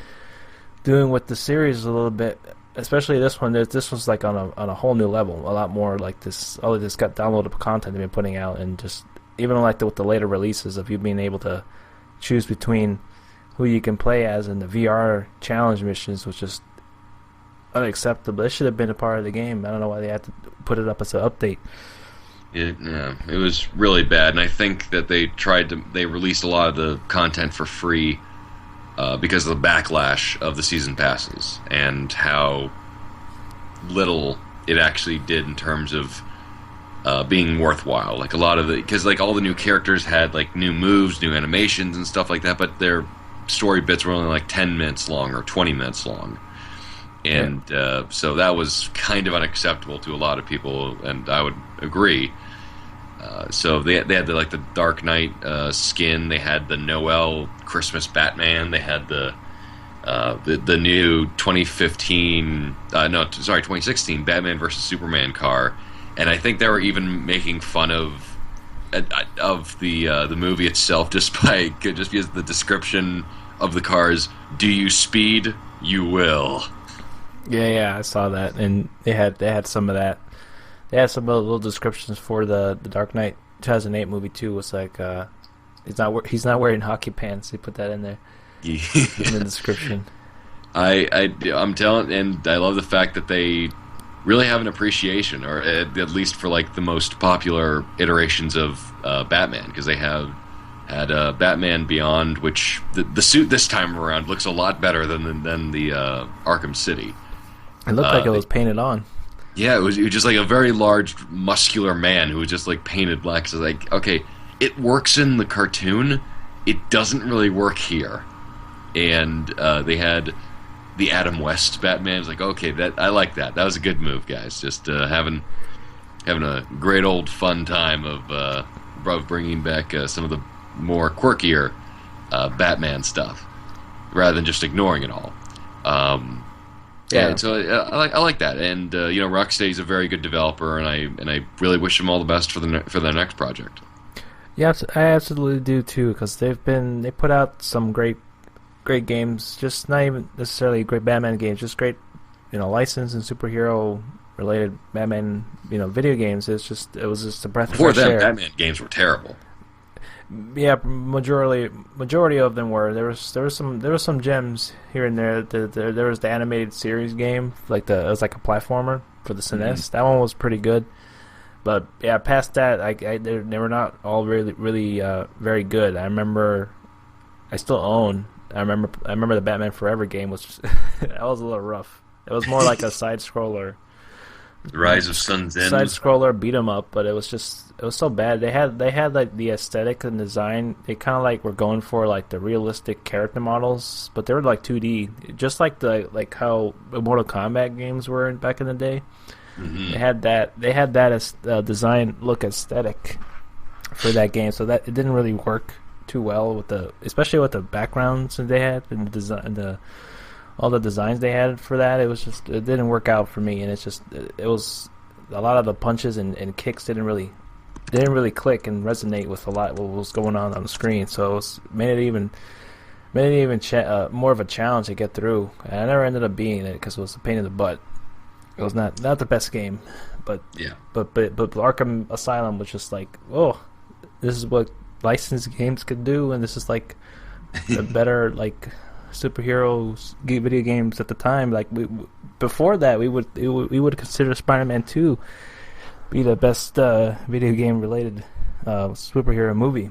doing with the series a little bit, especially this one. This was like on a whole new level, a lot more like this. All of this got downloadable content they've been putting out, and just even like with the later releases of you being able to choose between who you can play as in the VR challenge missions, was just unacceptable. It should have been a part of the game. I don't know why they had to put it up as an update. Yeah, it was really bad, and I think that they released a lot of the content for free because of the backlash of the season passes and how little it actually did in terms of being worthwhile. Like a lot of because like all the new characters had like new moves, new animations, and stuff like that, but their story bits were only like 10 minutes long or 20 minutes long. And so that was kind of unacceptable to a lot of people, and I would agree. So they had the Dark Knight skin. They had the Noel Christmas Batman. They had the new 2016 Batman versus Superman car. And I think they were even making fun of the movie itself just because the description of the cars. Do you speed? You will. Yeah, I saw that, and they had some of that. They had some of the little descriptions for the Dark Knight 2008 movie too. It's like he's not wearing hockey pants. They put that in there in the description. I'm telling, and I love the fact that they really have an appreciation, or at least for like the most popular iterations of Batman, because they have Had Batman Beyond, which the suit this time around looks a lot better than the Arkham City. It looked like it was painted on. Yeah, it was just like a very large, muscular man who was just like painted black. So like, okay, it works in the cartoon. It doesn't really work here. And they had the Adam West Batman. It's like, okay, I like that. That was a good move, guys. Just having a great old fun time of bringing back some of the more quirkier Batman stuff, rather than just ignoring it all. Yeah, so I like that, and Rocksteady's a very good developer, and I really wish them all the best for their next project. Yeah, I absolutely do too, because they put out some great games, just not even necessarily great Batman games, just great licensed and superhero related Batman video games. It was just a breath of fresh air. Batman games were terrible. Yeah, majority of them were. There was some gems here and there. There was the animated series game, it was like a platformer for the SNES. Mm-hmm. That one was pretty good, but yeah, past that, they were not all really very good. I remember the Batman Forever game was that was a little rough. It was more like a side scroller. Rise of Sun's End. Side scroller beat 'em up, but it was so bad. They had like the aesthetic and design. They kind of like were going for like the realistic character models, but they were like 2D, just like how Mortal Kombat games were back in the day. Mm-hmm. They had that as design look aesthetic for that game, so that it didn't really work too well especially with the backgrounds that they had and the design all the designs they had for that. It didn't work out for me, and it was a lot of the punches and kicks didn't really click and resonate with a lot what was going on the screen. So it made it even more of a challenge to get through. And I never ended up beating it because it was a pain in the butt. It was not the best game, but yeah. But Arkham Asylum was just like, oh, this is what licensed games could do, and this is like the better like superheroes video games at the time. Like before that, we would consider Spider-Man 2 be the best video game related superhero movie,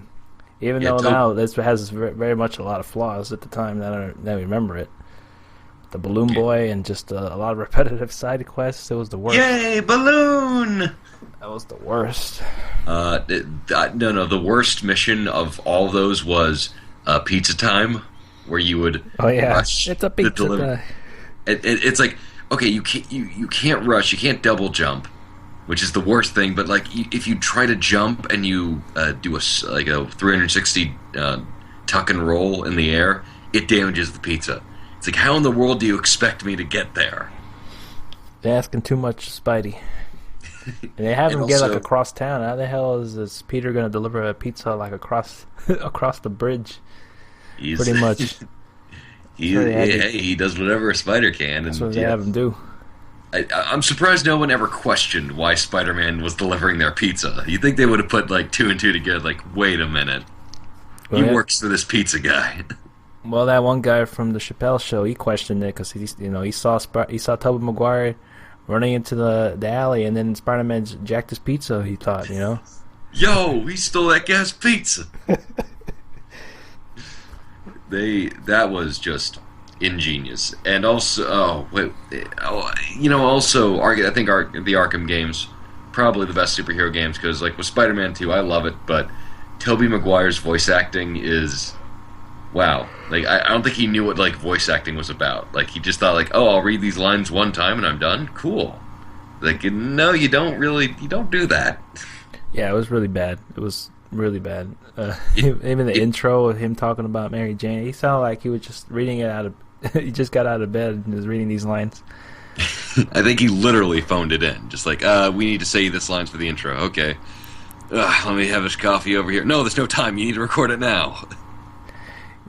even though now this has very much a lot of flaws at the time that I remember it. The Balloon Boy and just a lot of repetitive side quests. It was the worst. Yay, Balloon! That was the worst. No. The worst mission of all those was Pizza Time, where you would rush. It's a pizza time. It's like, okay, you can't rush, you can't double jump, which is the worst thing. But like, if you try to jump and you do a 360 tuck and roll in the air, it damages the pizza. It's like, how in the world do you expect me to get there? They're asking too much, Spidey. And they have him get like across town. How the hell is Peter going to deliver a pizza like across the bridge? Pretty much. He does whatever a spider can. That's what they have him do. I'm surprised no one ever questioned why Spider-Man was delivering their pizza. You'd think they would have put like 2 and 2 together. Like, wait a minute, he works for this pizza guy. Well, that one guy from the Chappelle Show, he questioned it because he saw Tobey Maguire running into the alley, and then Spider-Man jacked his pizza. He thought, yo, he stole that guy's pizza. That was just ingenious, and also, I think the Arkham games probably the best superhero games because, like with Spider-Man 2, I love it, but Tobey Maguire's voice acting is wow. Like I don't think he knew what like voice acting was about. Like he just thought like, oh, I'll read these lines one time and I'm done. Cool. Like no, you don't do that. Yeah, it was really bad. It was really bad. Even the intro of him talking about Mary Jane, he sounded like he was just reading it out of. He just got out of bed and was reading these lines. I think he literally phoned it in, just like, we need to say this lines for the intro. Okay, let me have this coffee over here. No, there's no time. You need to record it now.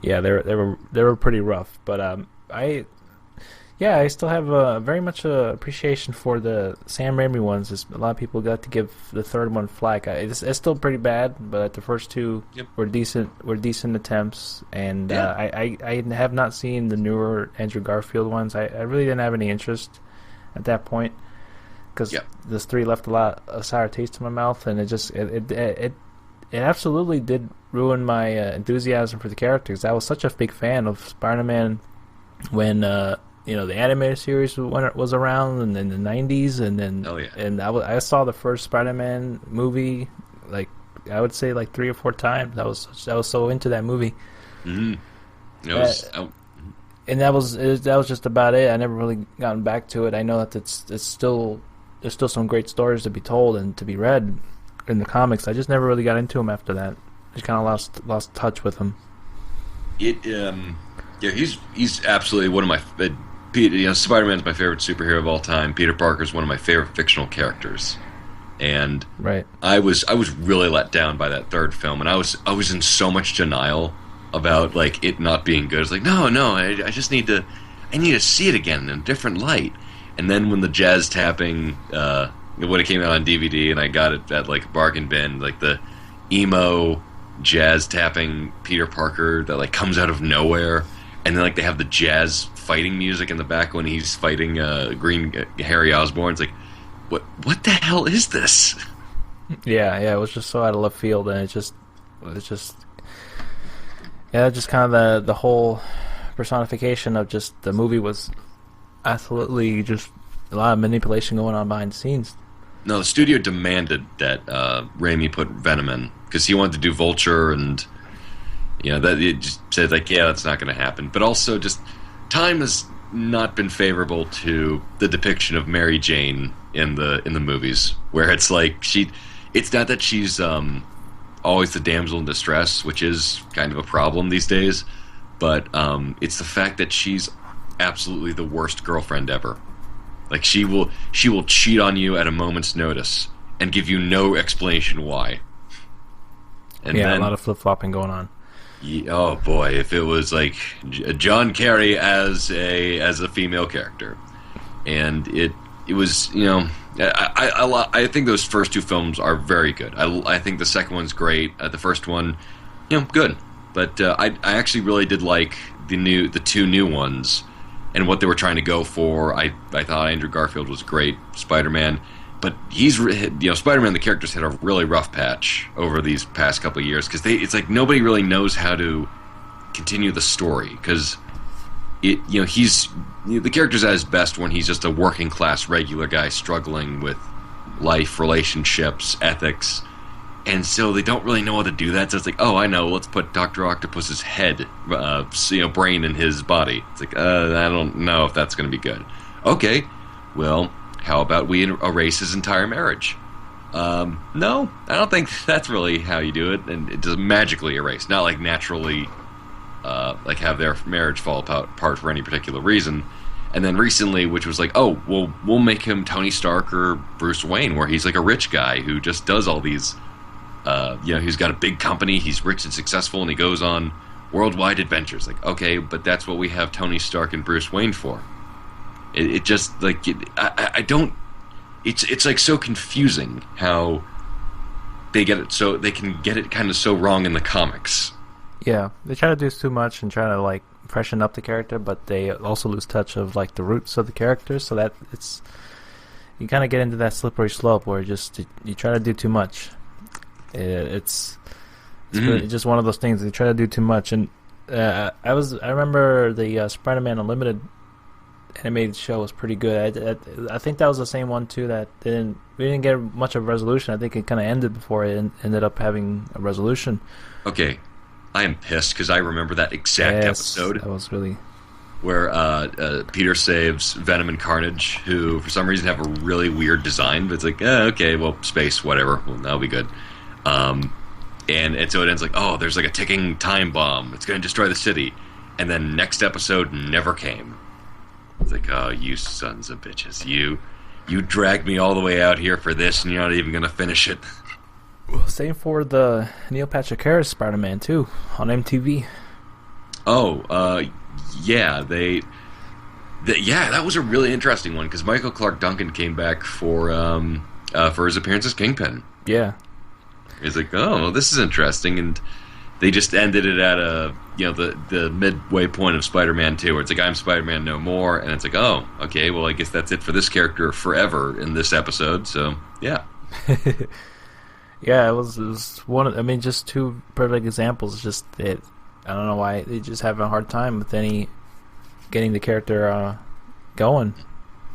Yeah, they were pretty rough, but I still have very much appreciation for the Sam Raimi ones. A lot of people got to give the third one flack. It's still pretty bad, but the first two were decent themps. And I have not seen the newer Andrew Garfield ones. I really didn't have any interest at that point because this 3 left a sour taste in my mouth, and it absolutely did ruin my enthusiasm for the characters. I was such a big fan of Spider-Man when the animated series when it was around and in the '90s, and then I saw the first Spider-Man movie like I would say like 3 or 4 times. I was so into that movie. Mm-hmm. And that was just about it. I never really gotten back to it. I know that there's still some great stories to be told and to be read in the comics. I just never really got into him after that. Just kind of lost touch with him. He's absolutely one of my. Spider-Man's my favorite superhero of all time. Peter Parker's one of my favorite fictional characters, and right. I was really let down by that third film, and I was in so much denial about like it not being good. It's like no, I just need to see it again in a different light. And then when the jazz tapping, when it came out on DVD, and I got it at like a bargain bin, like the emo jazz tapping Peter Parker that like comes out of nowhere, and then like they have the jazz fighting music in the back when he's fighting Green Harry Osborn. It's like, what the hell is this? Yeah, it was just so out of left field, and it's just kind of the whole personification of just the movie was absolutely just a lot of manipulation going on behind the scenes. No, the studio demanded that Raimi put Venom in because he wanted to do Vulture, and that it just said like, yeah, that's not going to happen. But also, just time has not been favorable to the depiction of Mary Jane in the movies, where it's like it's not that she's always the damsel in distress, which is kind of a problem these days, but it's the fact that she's absolutely the worst girlfriend ever. Like she will cheat on you at a moment's notice and give you no explanation why. And then, a lot of flip-flopping going on. Oh boy, if it was like John Kerry as a female character, and it was I think those first 2 films are very good. I think the second one's great. The first one, good, but I actually really did like the 2 new ones and what they were trying to go for. I thought Andrew Garfield was great Spider-Man. But Spider-Man, the characters hit a really rough patch over these past couple of years because it's like nobody really knows how to continue the story because the character's at his best when he's just a working class regular guy struggling with life, relationships, ethics, and so they don't really know how to do that. So it's like, oh, I know, let's put Dr. Octopus's head, brain in his body. It's like, I don't know if that's going to be good. Okay, well, how about we erase his entire marriage? No, I don't think that's really how you do it. And it does magically erase, not like naturally, like have their marriage fall apart for any particular reason. And then recently, which was like, oh, well, we'll make him Tony Stark or Bruce Wayne, where he's like a rich guy who just does all these, he's got a big company, he's rich and successful, and he goes on worldwide adventures. Like, okay, but that's what we have Tony Stark and Bruce Wayne for. It just like I don't. It's like so confusing how they get it, so they can get it kind of so wrong in the comics. Yeah, they try to do too much and try to like freshen up the character, but they also lose touch of like the roots of the character. So that you kind of get into that slippery slope where you try to do too much. It's really just one of those things. They try to do too much, and I remember the Spider-Man Unlimited animated show was pretty good. I think that was the same one too that we didn't get much of a resolution. I think it kind of ended before it ended up having a resolution. Okay, I am pissed because I remember that exact episode. That was really where Peter saves Venom and Carnage, who for some reason have a really weird design. But it's like, okay, well, space, whatever. Well, that'll be good. And so it ends like, oh, there's like a ticking time bomb. It's going to destroy the city. And then next episode never came. It's like, oh, you sons of bitches. You dragged me all the way out here for this, and you're not even going to finish it. Well, same for the Neil Patrick Harris Spider-Man, too, on MTV. Oh, yeah, that was a really interesting one, because Michael Clark Duncan came back for his appearance as Kingpin. Yeah. He's like, oh, this is interesting, and they just ended it at the midway point of Spider-Man 2, where it's like, I'm Spider-Man no more, and it's like, oh, okay, well, I guess that's it for this character forever in this episode, so, yeah. Yeah, it was one. I mean, just two perfect examples. Just it. I don't know why they just have a hard time with any getting the character going.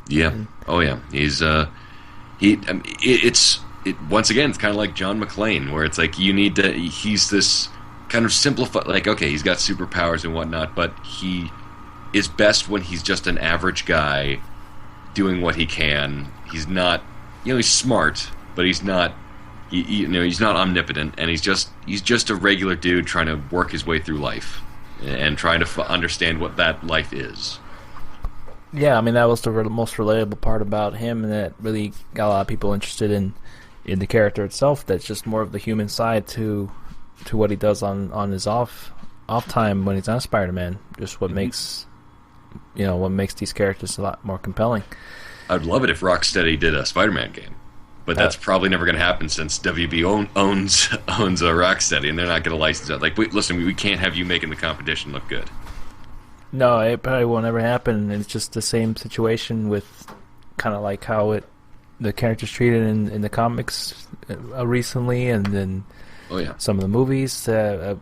Yeah. And, Oh yeah. He. I mean, once again, it's kind of like John McClane, where it's like you need to. He's this kind of simplified. Like, okay, he's got superpowers and whatnot, but he is best when he's just an average guy doing what he can. He's not. He's smart, but he's not. He's not omnipotent, and he's just a regular dude trying to work his way through life and trying to understand what that life is. yeah, I mean that was the most relatable part about him, and that really got a lot of people interested in the character itself. That's just more of the human side to what he does on his off time when he's on Spider-Man. Just what makes what makes these characters a lot more compelling. I'd love it if Rocksteady did a Spider-Man game. But that's probably never going to happen since WB owns Rocksteady, and they're not going to license it. Like, listen, we can't have you making the competition look good. No, it probably won't ever happen. It's just the same situation with kind of like how the characters treated in the comics recently, and then some of the movies. We're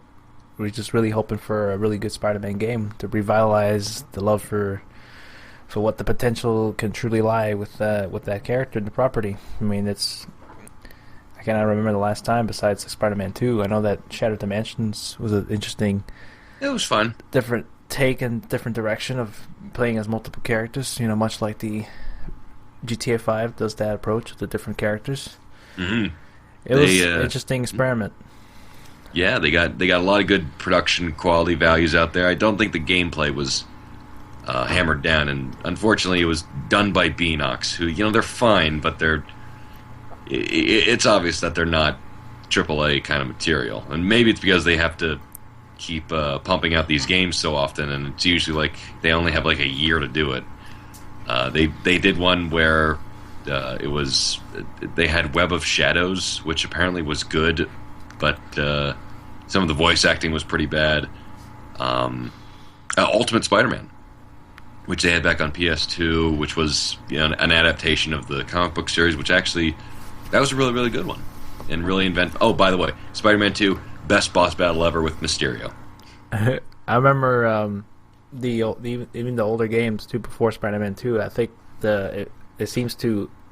just really hoping for a really good Spider-Man game to revitalize the love for what the potential can truly lie with that character and the property. I mean, I cannot remember the last time besides Spider-Man 2. I know that Shattered Dimensions was an interesting... It was fun. Different take and different direction of playing as multiple characters, much like the GTA 5 does that approach with the different characters. Mm-hmm. It was an interesting experiment. Yeah, they got a lot of good production quality values out there. I don't think the gameplay was... hammered down, and unfortunately it was done by Beanox, who, they're fine, but it's obvious that they're not AAA kind of material, and maybe it's because they have to keep pumping out these games so often, and it's usually like they only have like a year to do it. They did one where they had Web of Shadows, which apparently was good, but some of the voice acting was pretty bad. Ultimate Spider-Man, which they had back on PS2, which was an adaptation of the comic book series, which actually, that was a really, really good one. And really Oh, by the way, Spider-Man 2, best boss battle ever with Mysterio. I remember even the older games, too, before Spider-Man 2, I think the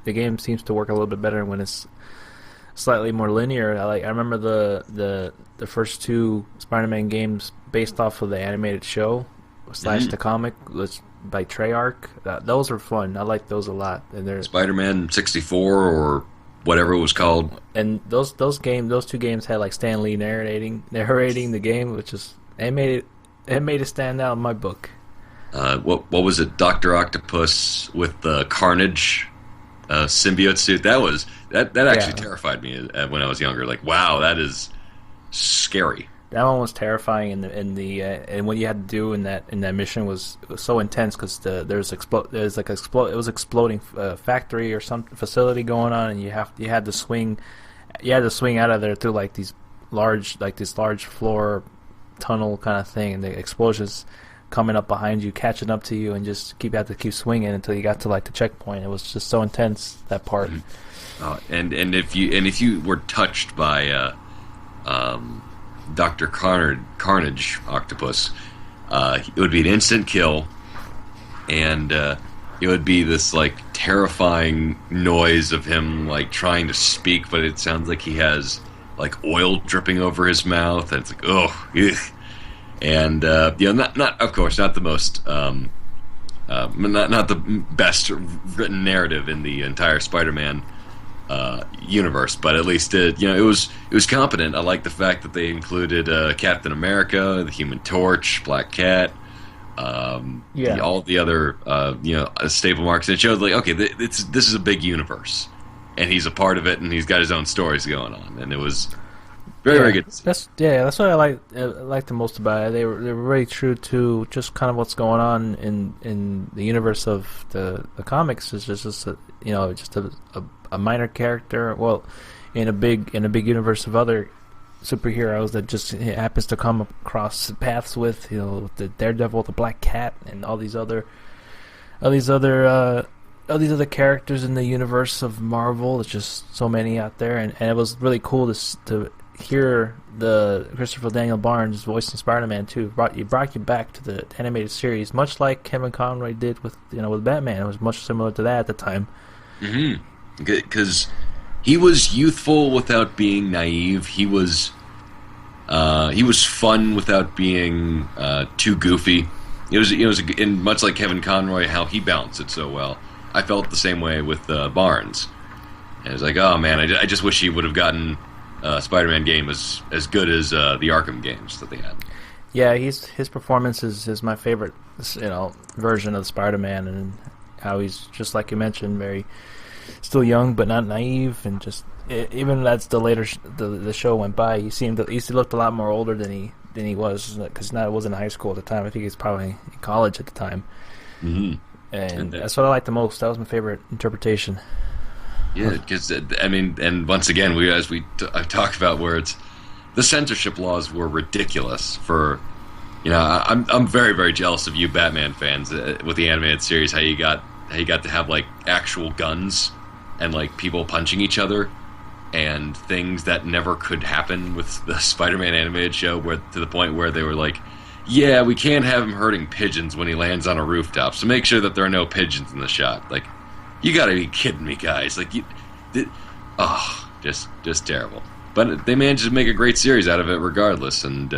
game seems to work a little bit better when it's slightly more linear. I remember the first two Spider-Man games based off of the animated show / the comic was by Treyarch. Those were fun. I liked those a lot. And they're Spider-Man 64 or whatever it was called. And those two games had like Stan Lee narrating the game, which is it made it stand out in my book. What was it? Dr. Octopus with the Carnage symbiote suit. That actually terrified me when I was younger. Like, wow, that is scary. That one was terrifying, and what you had to do in that mission was so intense because it was exploding factory or some facility going on, and you had to swing out of there through like this large floor tunnel kind of thing, and the explosions coming up behind you, catching up to you, and just have to keep swinging until you got to like the checkpoint. It was just so intense, that part. And if you were touched by Dr. Carnage Octopus, it would be an instant kill, and it would be this like terrifying noise of him like trying to speak, but it sounds like he has like oil dripping over his mouth, and it's like, oh, ugh. And not of course not the most not the best written narrative in the entire Spider-Man universe, but at least it was competent. I like the fact that they included Captain America, the Human Torch, Black Cat, all the other staple marks. And it showed like, okay, this is a big universe, and he's a part of it, and he's got his own stories going on, and it was very good. That's what I liked the most about it. They were very true to just kind of what's going on in the universe of the comics. It's just a minor character. Well, in a big universe of other superheroes that just happens to come across paths with the Daredevil, the Black Cat, and all these other all these other characters in the universe of Marvel. There's just so many out there, and it was really cool to hear the Christopher Daniel Barnes voicing Spider-Man too. Brought you back to the animated series, much like Kevin Conroy did with Batman. It was much similar to that at the time. Mm-hmm. Because he was youthful without being naive. He was fun without being too goofy. It was and much like Kevin Conroy, how he balanced it so well. I felt the same way with Barnes. And it was like, oh man, I just wish he would have gotten Spider-Man game as good as the Arkham games that they had. Yeah, his performance is my favorite, version of Spider-Man, and how he's just like you mentioned, very still young but not naive, and just even as the later the show went by, he looked a lot more older than he was, because it wasn't in high school at the time. I think he was probably in college at the time. Mm-hmm. And that's what I liked the most. That was my favorite interpretation. Yeah, because and once again, I've talked about where the censorship laws were ridiculous. For I'm very, very jealous of you Batman fans with the animated series. How you got to have like actual guns and like people punching each other, and things that never could happen with the Spider-Man animated show, where to the point where they were like, yeah, we can't have him hurting pigeons when he lands on a rooftop, so make sure that there are no pigeons in the shot. Like, you gotta be kidding me, guys. Like, just terrible. But they managed to make a great series out of it regardless, and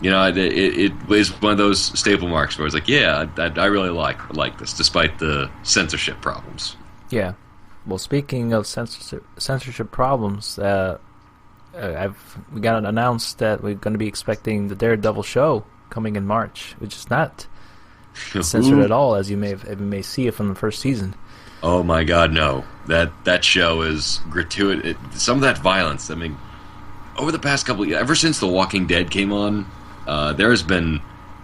it was one of those staple marks where I was like, yeah, I really like this, despite the censorship problems. Yeah. Well, speaking of censorship problems, we got announced that we're going to be expecting the Daredevil show coming in March, which is not censored at all, as you may see it from the first season. Oh my God, no! That show is gratuitous. Some of that violence. I mean, over the past couple of years, ever since The Walking Dead came on, there has been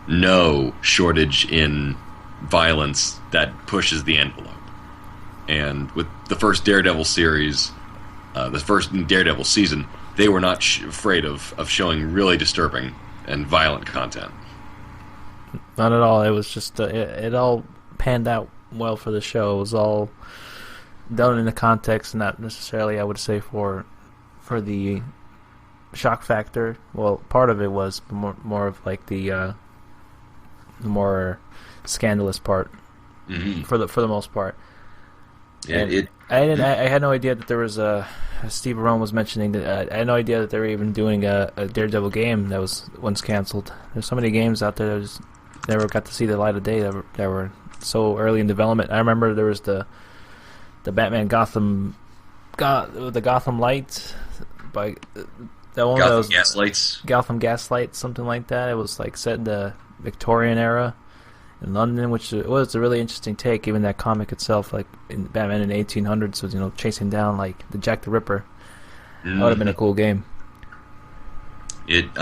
no shortage in violence that pushes the envelope. And with the first Daredevil series, the first Daredevil season, they were not afraid of showing really disturbing and violent content. Not at all. It was just it all panned out well for the show. It was all done in the context, not necessarily, I would say, for the shock factor. Well, part of it was more of like the more scandalous part, mm-hmm. for the most part. Yeah, I had no idea that there was Steve Arone was mentioning that I had no idea that they were even doing a Daredevil game that was once canceled. There's so many games out there that never got to see the light of day that were so early in development. I remember there was the Batman Gotham Light by that one. Gotham Gaslights. Gotham Gaslight, something like that. It was like set in the Victorian era in London, which was a really interesting take. Even that comic itself, like in Batman in the 1800s, was chasing down like the Jack the Ripper. Mm-hmm. That would have been a cool game. The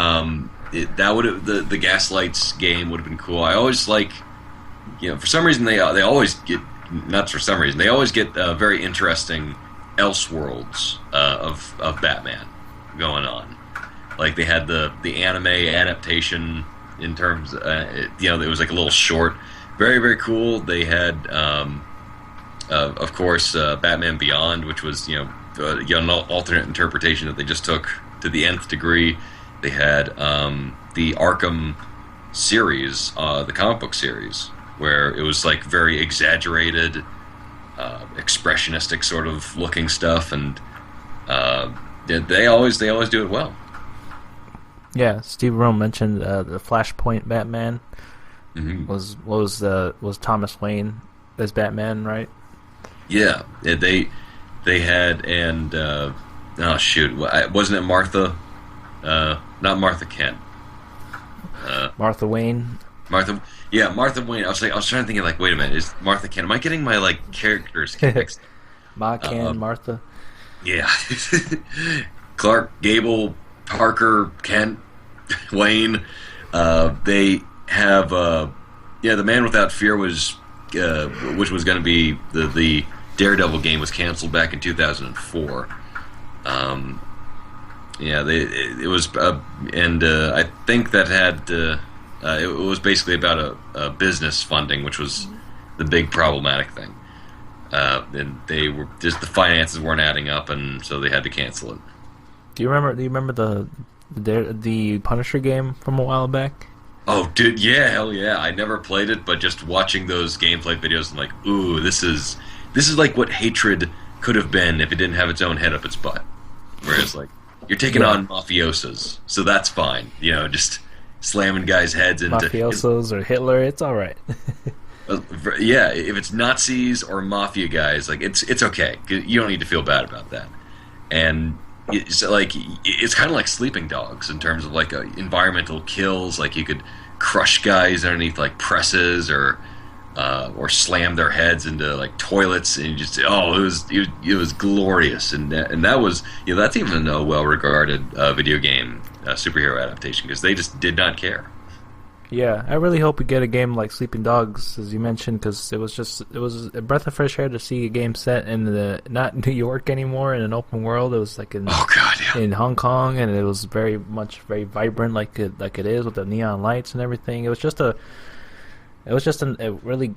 Gaslights game would have been cool. I always like, for some reason they always get, not for some reason, they always get very interesting Elseworlds of Batman going on. Like they had the anime adaptation. In terms, it was like a little short, very, very cool. They had, of course, Batman Beyond, which was an alternate interpretation that they just took to the nth degree. They had the Arkham series, the comic book series, where it was like very exaggerated, expressionistic sort of looking stuff, and they always do it well. Yeah, Steve Arone mentioned the Flashpoint Batman. Mm-hmm. was Thomas Wayne as Batman, right? Yeah, they had, and wasn't it Martha? Not Martha Kent. Martha Wayne. Martha Wayne. I was trying to think of like, wait a minute, is Martha Kent? Am I getting my like characters mixed? Martha. Yeah, Clark Gable. Parker, Kent, Wayne, they have, the Man Without Fear was, which was going to be the Daredevil game, was canceled back in 2004. It was, and I think that had, it was basically about a business funding, which was the big problematic thing. and they were just the finances weren't adding up, and so they had to cancel it. Do you remember the Punisher game from a while back? Oh, dude, yeah, hell yeah! I never played it, but just watching those gameplay videos, I'm like, ooh, this is like what Hatred could have been if it didn't have its own head up its butt. Whereas, like, you're taking on mafiosos, so that's fine. You know, just slamming guys' heads into mafiosos or Hitler. It's all right. Yeah, if it's Nazis or mafia guys, like it's okay. You don't need to feel bad about that. And it's like it's kind of like Sleeping Dogs in terms of like environmental kills. Like you could crush guys underneath like presses or slam their heads into like toilets, and you just it was glorious. And that was that's even a well regarded video game superhero adaptation because they just did not care. Yeah, I really hope we get a game like Sleeping Dogs, as you mentioned, because it was a breath of fresh air to see a game set in not New York anymore in an open world. It was like in in Hong Kong, and it was very vibrant, like it is with the neon lights and everything. It was just a really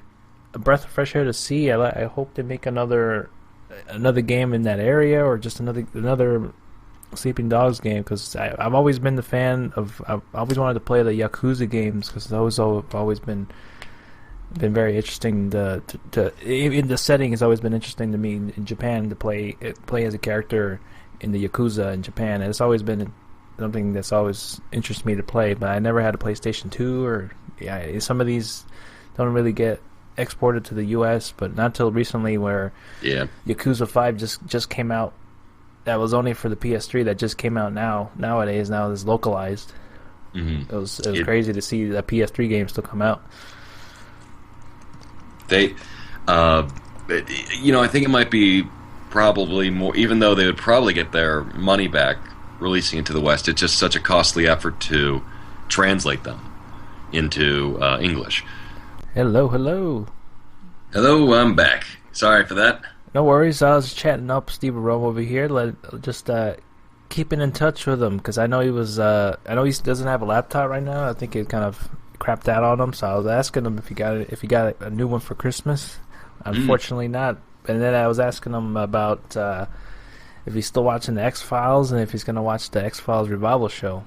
a breath of fresh air to see. I hope they make another game in that area, or just another Sleeping Dogs game, because I've always been the fan of. I've always wanted to play the Yakuza games because those have always been very interesting. In the setting has always been interesting to me in Japan to play as a character in the Yakuza in Japan. And it's always been something that's always interested me to play. But I never had a PlayStation 2 or some of these don't really get exported to the U.S. But not till recently, where Yakuza 5 just came out. That was only for the PS3. That just came out nowadays. Now it's localized. Mm-hmm. It was crazy to see the PS3 game still come out. They, I think it might be probably more. Even though they would probably get their money back releasing it to the West, it's just such a costly effort to translate them into English. Hello, I'm back. Sorry for that. No worries. I was chatting up Steve Rome over here, just keeping in touch with him because I know he was. I know he doesn't have a laptop right now. I think it kind of crapped out on him. So I was asking him if he got a new one for Christmas. Unfortunately, not. And then I was asking him about if he's still watching the X-Files and if he's going to watch the X-Files revival show.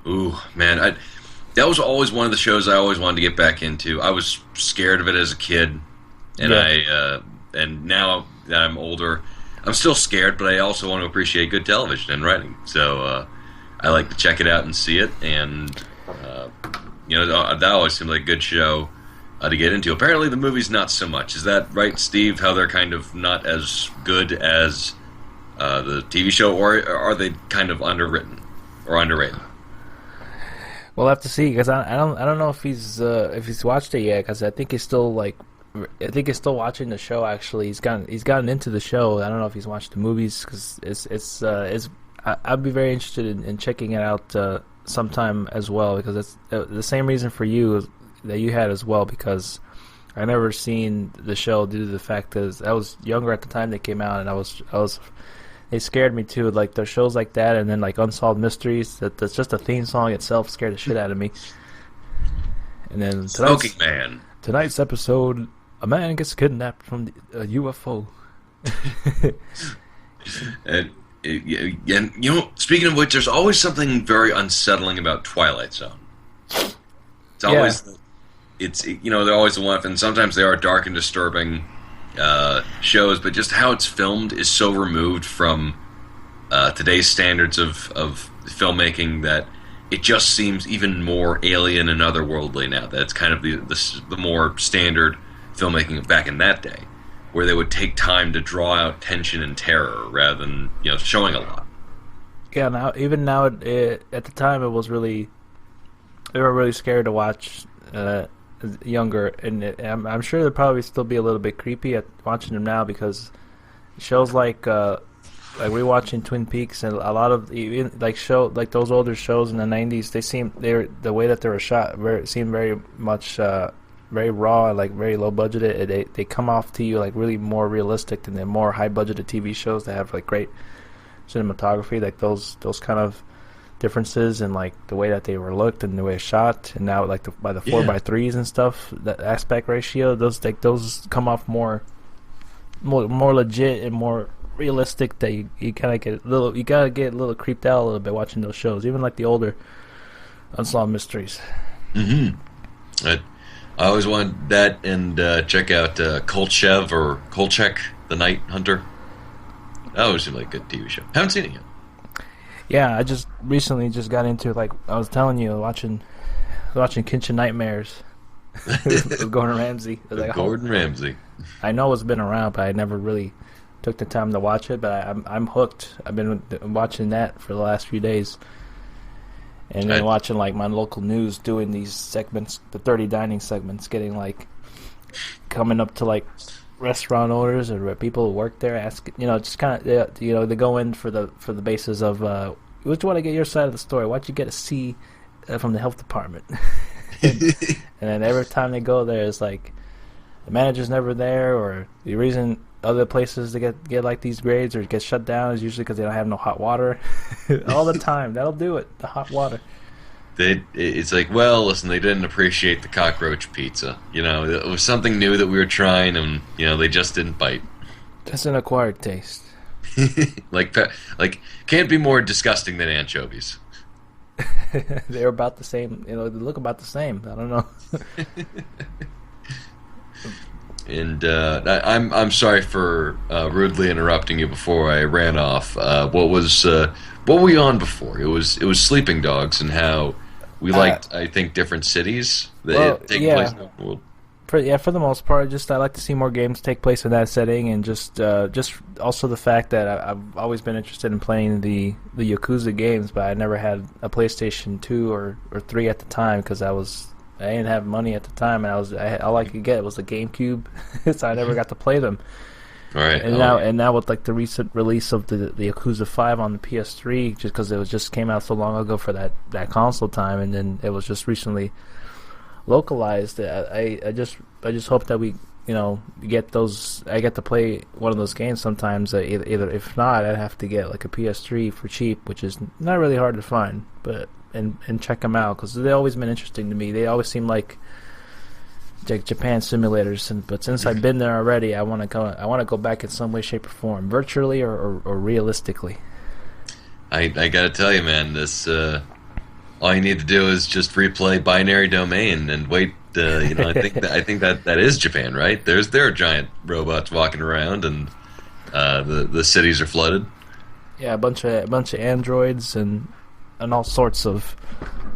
Ooh, man, that was always one of the shows I always wanted to get back into. I was scared of it as a kid, and and now that I'm older, I'm still scared, but I also want to appreciate good television and writing. So I like to check it out and see it, and that always seemed like a good show to get into. Apparently the movie's not so much. Is that right, Steve, how they're kind of not as good as the TV show, or are they kind of underwritten or underrated? We'll have to see, because I don't know if he's watched it yet, because I think he's still watching the show. Actually, he's gotten into the show. I don't know if he's watched the movies, because I'd be very interested in checking it out sometime as well, because it's the same reason for you that you had as well, because I never seen the show due to the fact that I was younger at the time they came out, and I was they scared me too. Like the shows like that, and then like Unsolved Mysteries. That's just a theme song itself scared the shit out of me. And then tonight's episode, a man gets kidnapped from a UFO. and speaking of which, there's always something very unsettling about Twilight Zone. It's always, they're always the one, and sometimes they are dark and disturbing shows, but just how it's filmed is so removed from today's standards of filmmaking that it just seems even more alien and otherworldly now. That it's kind of the more standard filmmaking back in that day, where they would take time to draw out tension and terror rather than showing a lot. Yeah, now at the time it was really, they were really scared to watch younger, and I'm sure they'll probably still be a little bit creepy at watching them now, because shows like rewatching Twin Peaks and a lot of even like those older shows in the 90s, the way that they were shot seemed very much very raw, like very low budgeted. They come off to you like really more realistic than the more high budgeted TV shows that have like great cinematography, like those kind of differences in like the way that they were looked and the way it's shot. And now like by the 4x3s and stuff, that aspect ratio, those come off more more legit and more realistic that you kind of get a little, you gotta get a little creeped out a little bit watching those shows, even like the older unsolved mysteries. Mm-hmm. I always wanted that, and check out Kolchev or Kolchek, the Night Hunter. That always seemed like a good TV show. Haven't seen it yet. Yeah, I just recently just got into, like I was telling you, watching Kitchen Nightmares with Gordon Ramsay. Like, Gordon Ramsay. I know it's been around, but I never really took the time to watch it. But I'm hooked. I've been watching that for the last few days, and then watching like my local news doing these segments, the 30 dining segments, getting like coming up to like restaurant owners or people who work there, asking, just kind of, they go in for the basis of, we just want to get your side of the story. Why'd you get a C from the health department? and then every time they go there, it's like the manager's never there, or the reason other places to get like these grades or get shut down is usually because they don't have no hot water. All the time. That'll do it. The hot water. It's like, well, listen, they didn't appreciate the cockroach pizza. It was something new that we were trying, and they just didn't bite. That's an acquired taste. like can't be more disgusting than anchovies. They're about the same. They look about the same. I don't know. And I'm sorry for rudely interrupting you before I ran off. What were you on before? It was Sleeping Dogs, and how we liked, I think, different cities that take place in the world. For the most part, I like to see more games take place in that setting, and just also the fact that I've always been interested in playing the Yakuza games, but I never had a PlayStation 2 or 3 at the time because I didn't have money at the time, and all I could get was a GameCube, so I never got to play them. All right. And now with like the recent release of the Yakuza 5 on the PS3, just because it just came out so long ago for that console time, and then it was just recently localized. I just hope that we get those. I get to play one of those games sometimes. Either if not, I'd have to get like a PS3 for cheap, which is not really hard to find, but and check them out because they've always been interesting to me. They always seem like Japan simulators, but since I've been there already, I want to go back in some way, shape, or form, virtually or realistically. I gotta tell you, man, this all you need to do is just replay Binary Domain and wait. I think that is Japan, right? There are giant robots walking around, and the cities are flooded. Yeah, a bunch of androids and all sorts of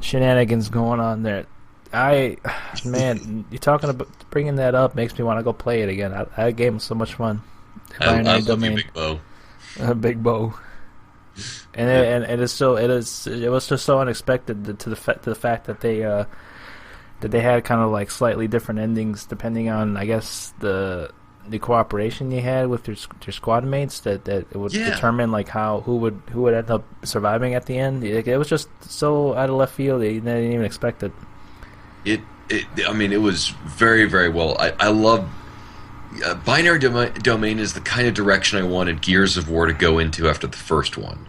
shenanigans going on there. Man, you talking about bringing that up makes me want to go play it again. That game was so much fun. I love you, Big Bo. Big Bo. And it was just so unexpected to the fact that they had kind of like slightly different endings depending on, I guess, the cooperation you had with your squad mates that it would determine like who would end up surviving at the end. It was just so out of left field that you didn't even expect it. It was very, very well. I love Binary Domain is the kind of direction I wanted Gears of War to go into after the first one,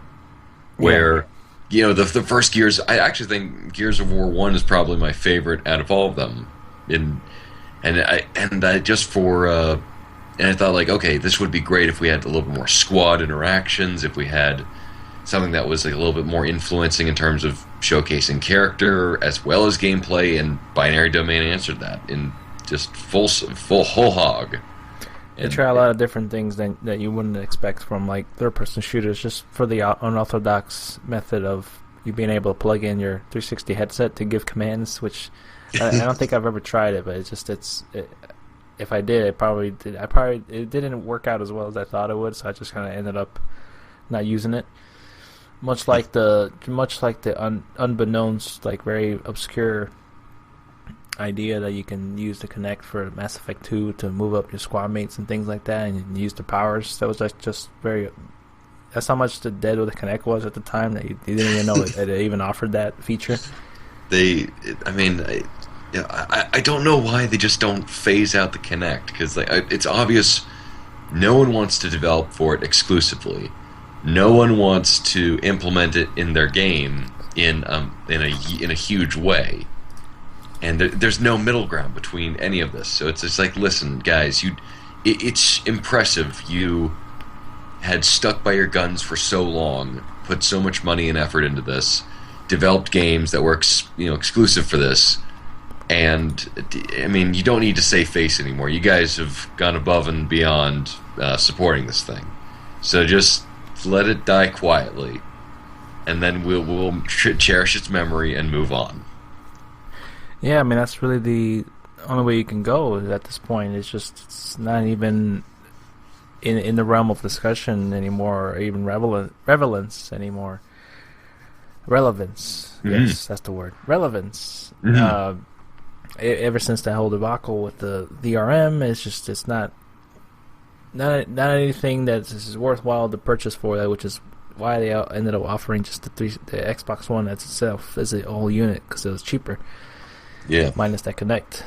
where the first Gears. I actually think Gears of War 1 is probably my favorite out of all of them. And I thought, like, okay, this would be great if we had a little bit more squad interactions, if we had something that was like a little bit more influencing in terms of showcasing character as well as gameplay, and Binary Domain answered that in just full whole hog. They try a lot of different things that you wouldn't expect from like third-person shooters, just for the unorthodox method of you being able to plug in your 360 headset to give commands, which I don't think I've ever tried it, but if I did, it didn't work out as well as I thought it would, so I just kind of ended up not using it. Much like the unbeknownst, like very obscure idea that you can use to connect for Mass Effect 2 to move up your squad mates and things like that, and use the powers. That was just very. That's how much the dead with the Kinect was at the time that you didn't even know it even offered that feature. I don't know why they just don't phase out the Kinect, because it's obvious no one wants to develop for it exclusively. No one wants to implement it in their game in a huge way, and there's no middle ground between any of this. So it's just like, listen, guys, it's impressive. You had stuck by your guns for so long, put so much money and effort into this, developed games that were exclusive for this, and I mean, you don't need to save face anymore. You guys have gone above and beyond supporting this thing, so just let it die quietly, and then we'll cherish its memory and move on. Yeah, I mean that's really the only way you can go at this point. It's not even in the realm of discussion anymore, or even relevance anymore. Relevance, yes, that's the word. Relevance. Ever since that whole debacle with the DRM, it's not anything that is worthwhile to purchase for that, which is why they ended up offering just the Xbox One as itself as a whole unit because it was cheaper. Yeah, minus that Connect.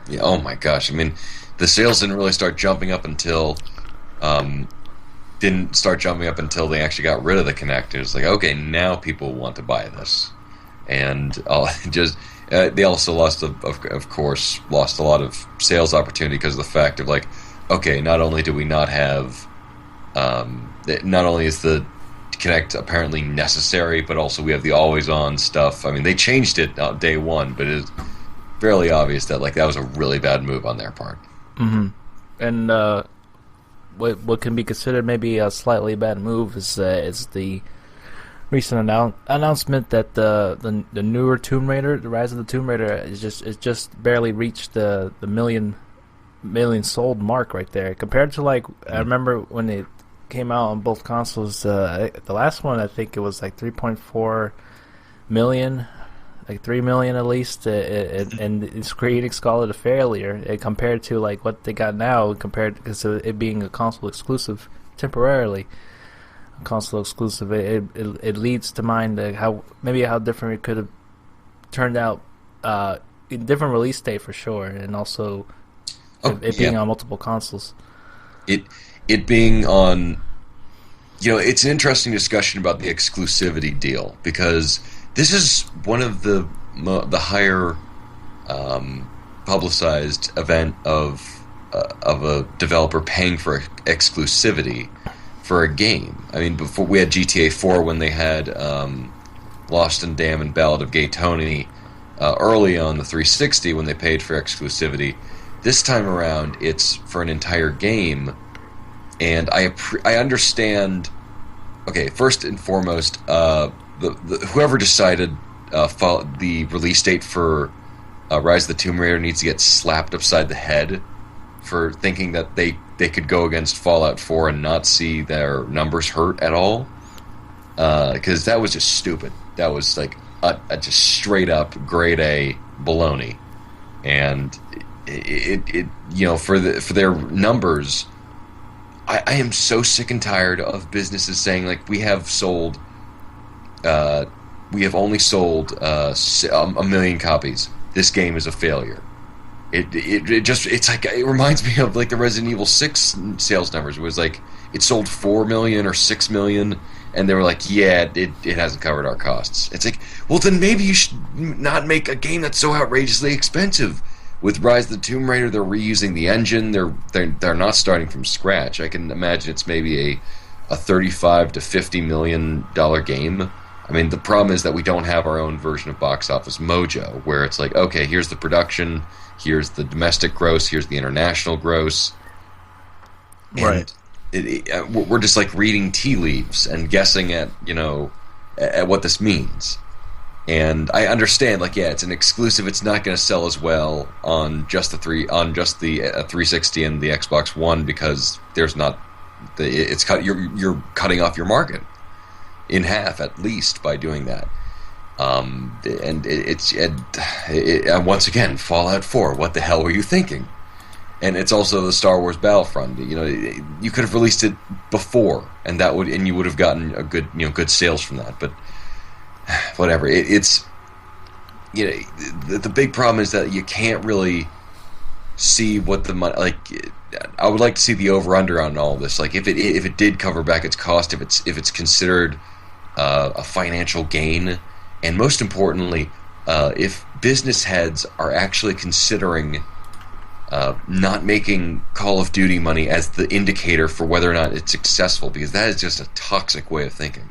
Yeah. Oh my gosh. I mean, the sales didn't really start jumping up until they actually got rid of the Connect. It was like, okay, now people want to buy this, and they also lost, of course, a lot of sales opportunity because of the fact of like, okay, not only do we not have, not only is the Connect apparently necessary, but also we have the always-on stuff. I mean, they changed it day one, but it's fairly obvious that like that was a really bad move on their part. Mm-hmm. And what can be considered maybe a slightly bad move is the recent announcement that the newer Tomb Raider, the Rise of the Tomb Raider, is just barely reached the million sold mark right there. Compared to like I remember when it came out on both consoles, the last one I think it was like 3.4 million, like 3 million at least, and Square Enix called it a failure compared to like what they got now, compared because of it being a console exclusive temporarily. Console exclusive, it leads to mind how different it could have turned out in different release date for sure, and also it being on multiple consoles. It being on, it's an interesting discussion about the exclusivity deal, because this is one of the higher publicized event of a developer paying for exclusivity for a game. I mean, before we had GTA 4 when they had Lost and Damned and Ballad of Gay Tony early on the 360 when they paid for exclusivity. This time around, it's for an entire game, and I understand. Okay, first and foremost, whoever decided the release date for Rise of the Tomb Raider needs to get slapped upside the head for thinking that they could go against Fallout 4 and not see their numbers hurt at all, because that was just stupid. That was like a just straight up grade A baloney, and it for their numbers, I am so sick and tired of businesses saying like we have only sold 1 million copies. This game is a failure. It reminds me of like the Resident Evil 6 sales numbers. It was like it sold 4 million or 6 million, and they were like, yeah, it hasn't covered our costs. It's like, well, then maybe you should not make a game that's so outrageously expensive. With Rise of the Tomb Raider, they're reusing the engine. They're not starting from scratch. I can imagine it's maybe a $35 to $50 million game. I mean, the problem is that we don't have our own version of Box Office Mojo, where it's like, okay, here's the production, here's the domestic gross, here's the international gross. Right. We're just like reading tea leaves and guessing at what this means. And I understand, like, yeah, it's an exclusive. It's not going to sell as well on just the 360 and the Xbox One because there's not you're cutting off your market in half at least by doing that. And once again, Fallout 4. What the hell were you thinking? And it's also the Star Wars Battlefront. You could have released it before, and you would have gotten a good sales from that. But whatever. The big problem is that you can't really see what the money. Like, I would like to see the over under on all this. Like, if it did cover back its cost, if it's considered a financial gain, and most importantly, if business heads are actually considering not making Call of Duty money as the indicator for whether or not it's successful, because that is just a toxic way of thinking.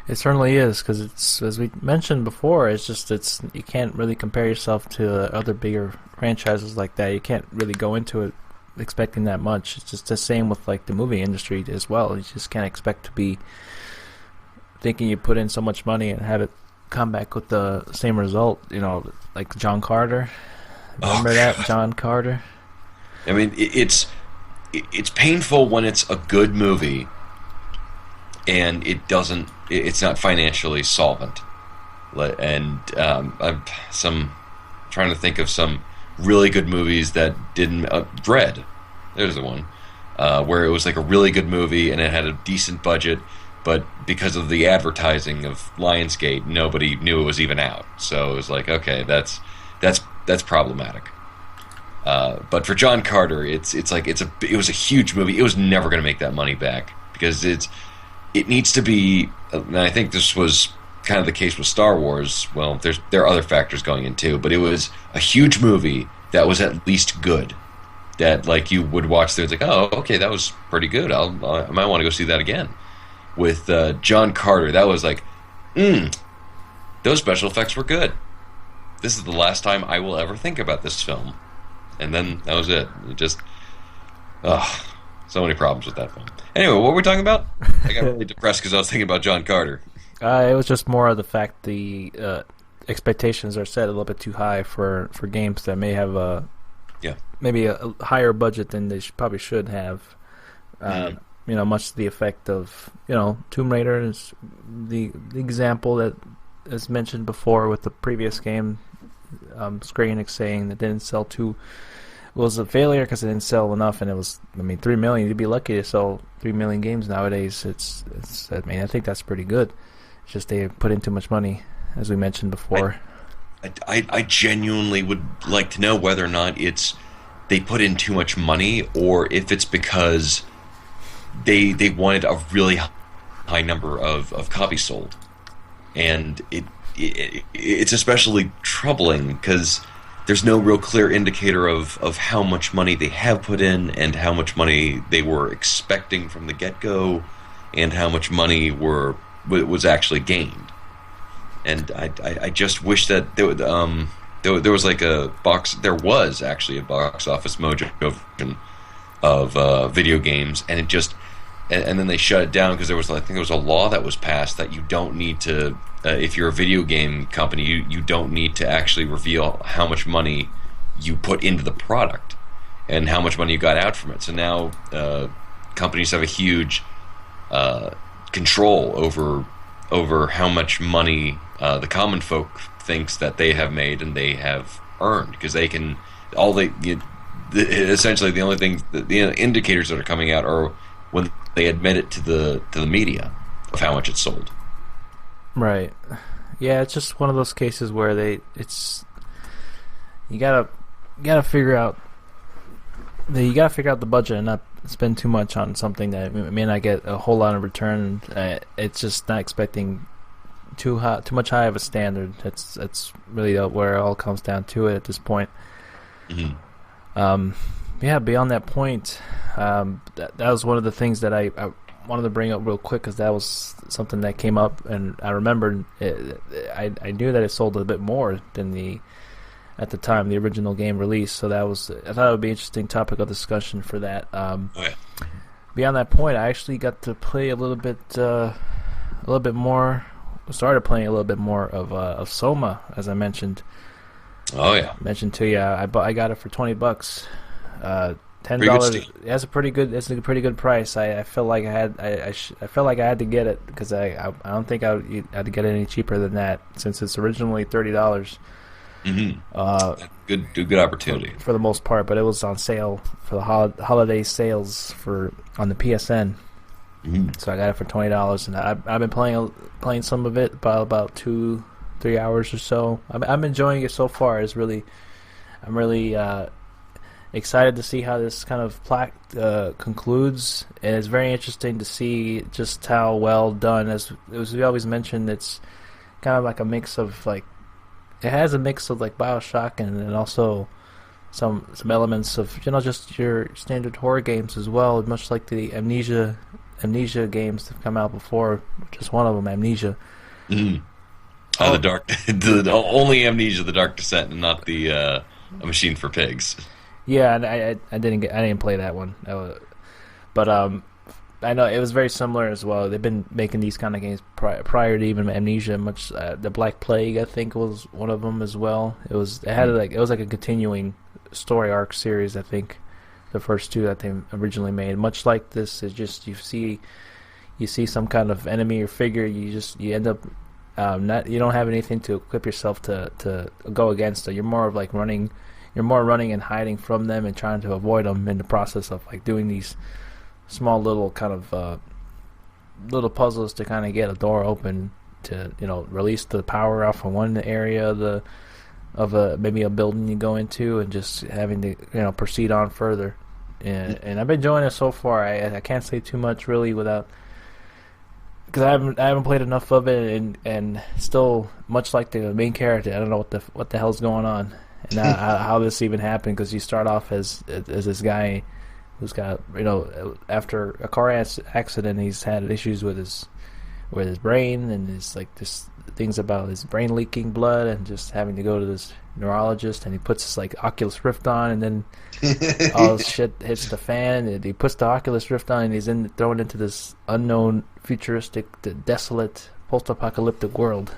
It certainly is, because it's, as we mentioned before, it's you can't really compare yourself to other bigger franchises like that. You can't really go into it expecting that much. It's just the same with like the movie industry as well. You just can't expect to be thinking you put in so much money and have it come back with the same result. You know, like John Carter. Remember that, John Carter? I mean, it's painful when it's a good movie and it's not financially solvent. And I'm trying to think of some really good movies that didn't. Dread, there's the one, where it was like a really good movie and it had a decent budget, but because of the advertising of Lionsgate, nobody knew it was even out. So it was like, okay, that's problematic. But for John Carter, it was a huge movie. It was never going to make that money back because it needs to be. And I think this was kind of the case with Star Wars. Well, there are other factors going in too, but it was a huge movie that was at least good. That like you would watch there, it's like, oh, okay, that was pretty good. I might want to go see that again. With John Carter, that was like, those special effects were good. This is the last time I will ever think about this film. And then that was it. It just, so many problems with that film. Anyway, what were we talking about? I got really depressed because I was thinking about John Carter. It was just more of the fact the expectations are set a little bit too high for games that may have maybe a higher budget than they probably should have. You know, much to the effect of, you know, Tomb Raider is the example that is mentioned before with the previous game. Square Enix saying that didn't sell was a failure because it didn't sell enough, and it was, I mean, 3 million. You'd be lucky to sell 3 million games nowadays. It's I mean, I think that's pretty good. It's just they put in too much money, as we mentioned before. I genuinely would like to know whether or not they put in too much money, or if it's because they wanted a really high number of copies sold, and it's especially troubling because there's no real clear indicator of how much money they have put in and how much money they were expecting from the get-go and how much money was actually gained. And I just wish that there was actually a Box Office Mojo version of video games, and it just and then they shut it down because I think there was a law that was passed that you don't need to, if you're a video game company, you don't need to actually reveal how much money you put into the product and how much money you got out from it. So now companies have a huge control over how much money the common folk thinks that they have made and they have earned, because they can essentially the only thing, the indicators that are coming out are when they admit it to the media of how much it's sold. Right. Yeah, it's just one of those cases where you gotta figure out the budget and not spend too much on something that may not get a whole lot of return. It's just not expecting too much high of a standard. That's really where it all comes down to it at this point. Mm-hmm. Yeah, beyond that point, that was one of the things that I wanted to bring up real quick, because that was something that came up, and I remembered I knew that it sold a bit more than at the time the original game release. So I thought it would be an interesting topic of discussion for that. Beyond that point, I actually got to play a little bit more. Started playing a little bit more of Soma, as I mentioned. Oh yeah, mentioned to you. I got it for $20. $10. That's a pretty good price. I felt like I felt like I had to get it, because I don't think I had to get it any cheaper than that, since it's originally $30. Good opportunity for the most part, but it was on sale for the holiday sales on the PSN. So I got it for $20, and I've been playing some of it, about 2-3 hours or so. I'm enjoying it so far. I'm really excited to see how this kind of concludes, and it's very interesting to see just how well done. As we always mentioned, it's kind of like a mix of it has a mix of like BioShock and also some elements of just your standard horror games as well, much like the amnesia games that have come out before. Just one of them, Amnesia. Mm. The Oh, dark, the only Amnesia, the Dark Descent, and not the A Machine for Pigs. yeah, and I didn't play that one. But I know it was very similar as well. They've been making these kind of games prior to even Amnesia. Much the Black Plague, I think, was one of them as well. It was like a continuing story arc series. I think the first two that they originally made. Much like this, it's just you see some kind of enemy or figure. You end up you don't have anything to equip yourself to go against it. You're more of like running. You're more running and hiding from them and trying to avoid them in the process of like doing these small little kind of little puzzles to kind of get a door open to release the power off of one area of maybe a building you go into, and just having to proceed on further. And I've been enjoying it so far. I can't say too much really without, because I haven't played enough of it, and still much like the main character, I don't know what the hell's going on and how this even happened, because you start off as this guy who's got after a car accident, he's had issues with his brain, and it's like this things about his brain leaking blood and just having to go to this neurologist, and he puts this like Oculus Rift on, and then all this shit hits the fan, and he puts the Oculus Rift on, and he's thrown into this unknown, futuristic, desolate, post-apocalyptic world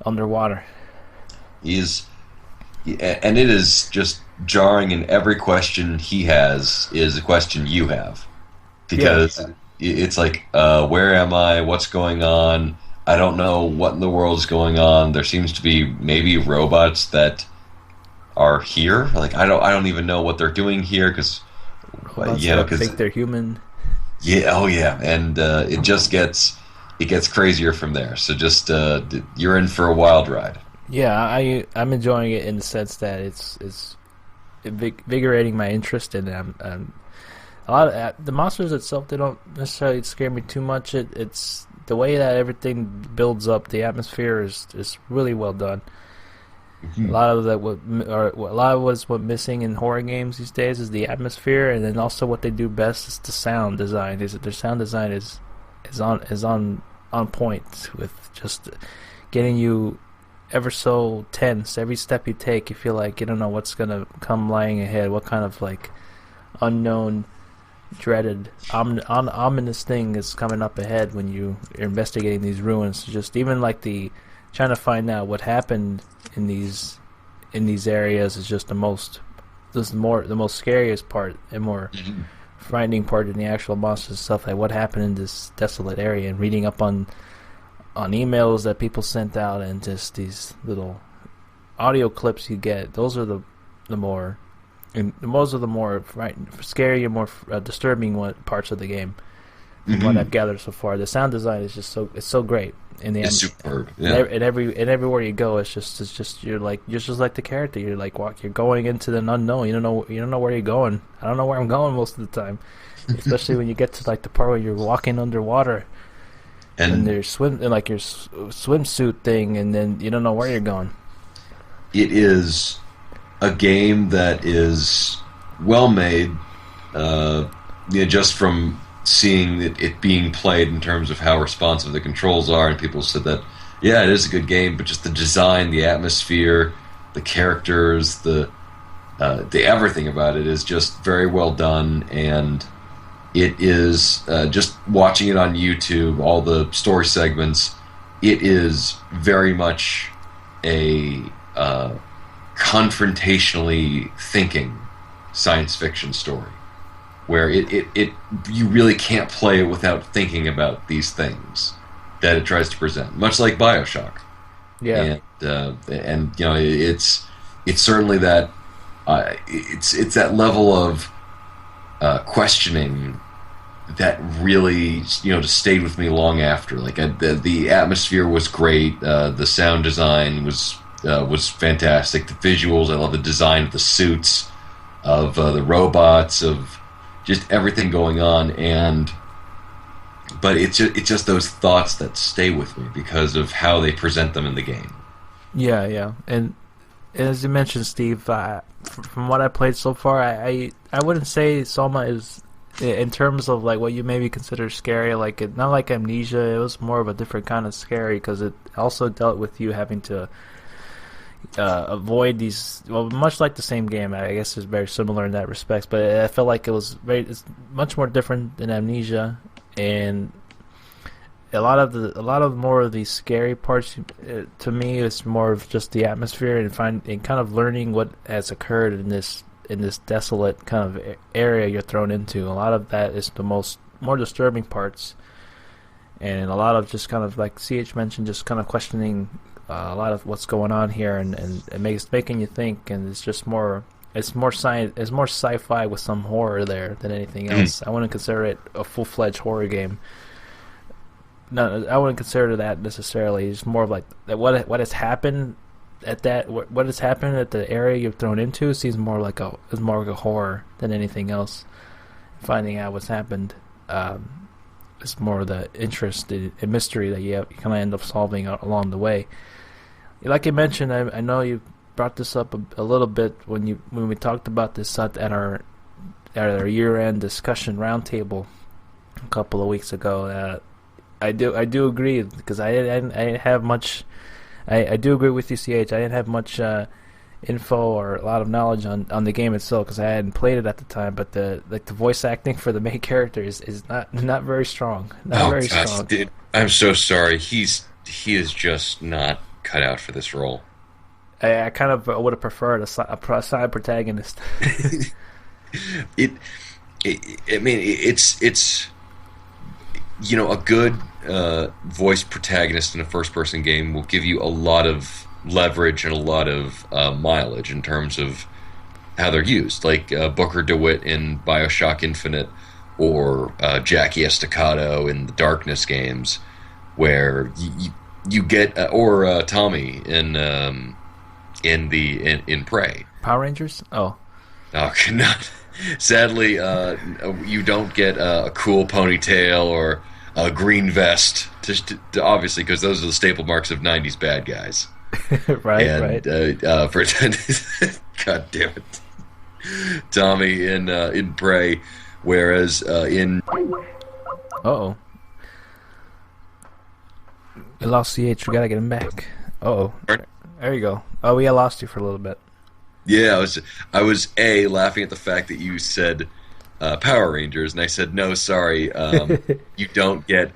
underwater. And it is just jarring, and every question he has is a question you have, because it's like, where am I? What's going on? I don't know what in the world is going on. There seems to be maybe robots that are here. Like I don't even know what they're doing here, because think they're human. Yeah, oh yeah, and it gets crazier from there. So just you're in for a wild ride. Yeah, I'm enjoying it in the sense that it's invigorating my interest in it. A lot of the monsters itself, they don't necessarily scare me too much. It's the way that everything builds up. The atmosphere is really well done. Mm-hmm. A lot of what's missing in horror games these days is the atmosphere, and then also what they do best is the sound design. Their sound design is on point, with just getting you ever so tense. Every step you take, you feel like you don't know what's gonna come lying ahead. What kind of like unknown, dreaded, ominous thing is coming up ahead when you're investigating these ruins. Just even like trying to find out what happened in these areas is just the most scariest part and more frightening part than the actual monsters stuff. Like what happened in this desolate area, and reading up on emails that people sent out, and just these little audio clips you get. Those are the more scary and more disturbing parts of the game. From what I've gathered so far, the sound design is just so great. It's superb. Yeah. And everywhere you go, it's just you're just like the character. You're like you're going into the unknown. You don't know where you're going. I don't know where I'm going most of the time, especially when you get to like the part where you're walking underwater. And there's your swimsuit thing, and then you don't know where you're going. It is a game that is well made, just from seeing it being played in terms of how responsive the controls are, and people said that, yeah, it is a good game, but just the design, the atmosphere, the characters, the everything about it is just very well done, and it is, just watching it on YouTube, all the story segments, it is very much a confrontationally thinking science fiction story, where you really can't play it without thinking about these things that it tries to present, much like BioShock. Yeah, and it's certainly that it's that level of questioning that really just stayed with me long after. Like the atmosphere was great, the sound design was fantastic, the visuals, I love the design of the suits, of the robots, of just everything going on, but it's just those thoughts that stay with me because of how they present them in the game. Yeah, and as you mentioned, Steve, from what I played so far, I wouldn't say Soma is, in terms of like what you maybe consider scary, like not like Amnesia. It was more of a different kind of scary because it also dealt with you having to avoid these. Well, much like the same game, I guess it's very similar in that respect. But I felt like it's much more different than Amnesia, and a lot of more of these scary parts to me is more of just the atmosphere and kind of learning what has occurred in this desolate kind of area you're thrown into. A lot of that is the more disturbing parts, and a lot of just kind of like CH mentioned, just kind of questioning a lot of what's going on here, and it making you think, and it's more sci-fi with some horror there than anything else. I wouldn't consider it a full-fledged horror game. No, I wouldn't consider that necessarily. It's more of like what has happened at that what has happened at the area you're thrown into seems more like a horror than anything else. Finding out what's happened is more of the interest and mystery that you kind of end up solving along the way. Like I mentioned, I know you brought this up a little bit when we talked about this at our year-end discussion roundtable a couple of weeks ago. I do agree because I didn't have much. I do agree with you, CH. I didn't have much info or a lot of knowledge on the game itself because I hadn't played it at the time. But the voice acting for the main character is not very strong. Strong. Dude, I'm so sorry. He is just not cut out for this role. I kind of would have preferred a side protagonist. It's a good voice protagonist in a first-person game will give you a lot of leverage and a lot of mileage in terms of how they're used, like Booker DeWitt in BioShock Infinite, or Jackie Estacado in the Darkness games, where you get, or Tommy in Prey. Power Rangers? Oh, not. Sadly, you don't get a cool ponytail or a green vest, obviously, because those are the staple marks of '90s bad guys. right. God damn it, Tommy in Prey, whereas in we lost CH. We gotta get him back. There you go. Oh, we lost you for a little bit. Yeah, I was laughing at the fact that you said Power Rangers, and I said no, sorry, you don't get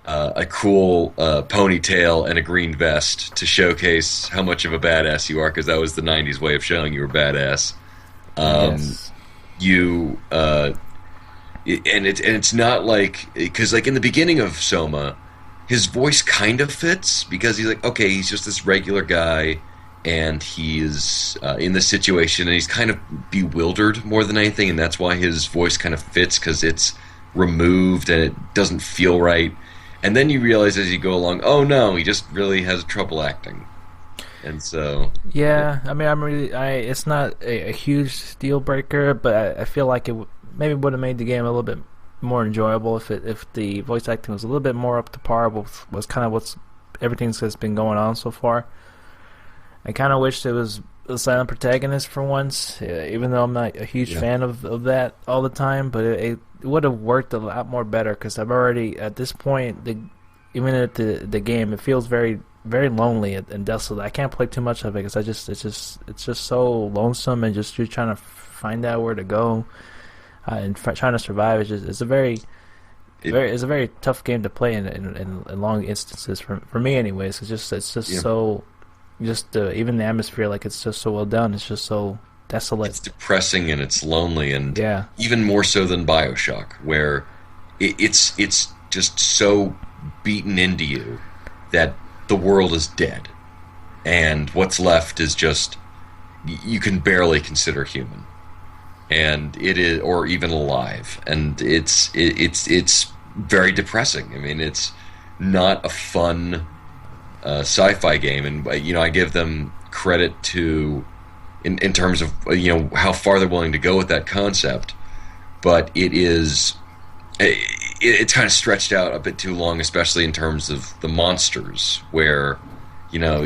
a cool ponytail and a green vest to showcase how much of a badass you are, because that was the '90s way of showing you were badass. Yes. It's not like, because like in the beginning of Soma, his voice kind of fits because he's like, okay, he's just this regular guy, and he's in this situation, and he's kind of bewildered more than anything, and that's why his voice kind of fits, because it's removed and it doesn't feel right. And then you realize as you go along, oh no, he just really has trouble acting. And so yeah, I mean, it's not a huge deal breaker, but I feel like it maybe would have made the game a little bit more enjoyable if the voice acting was a little bit more up to par with was kind of everything that's been going on so far. I kind of wish there was a silent protagonist for once, even though I'm not a huge fan of that all the time, but it would have worked a lot more better, because I'm already, at this point, even at the game, it feels very, very lonely and desolate. I can't play too much of it because it's just so lonesome, and just you're trying to find out where to go and trying to survive. It's a very tough game to play in long instances for me, anyways. It's just so. Just even the atmosphere, like, it's just so well done. It's just so desolate. It's depressing and it's lonely, and yeah, even more so than BioShock, where it's just so beaten into you that the world is dead, and what's left is just, you can barely consider human, and it is, or even alive, and it's very depressing. I mean, it's not a fun sci-fi game, and I give them credit to in terms of how far they're willing to go with that concept, but it's kind of stretched out a bit too long, especially in terms of the monsters, where you know,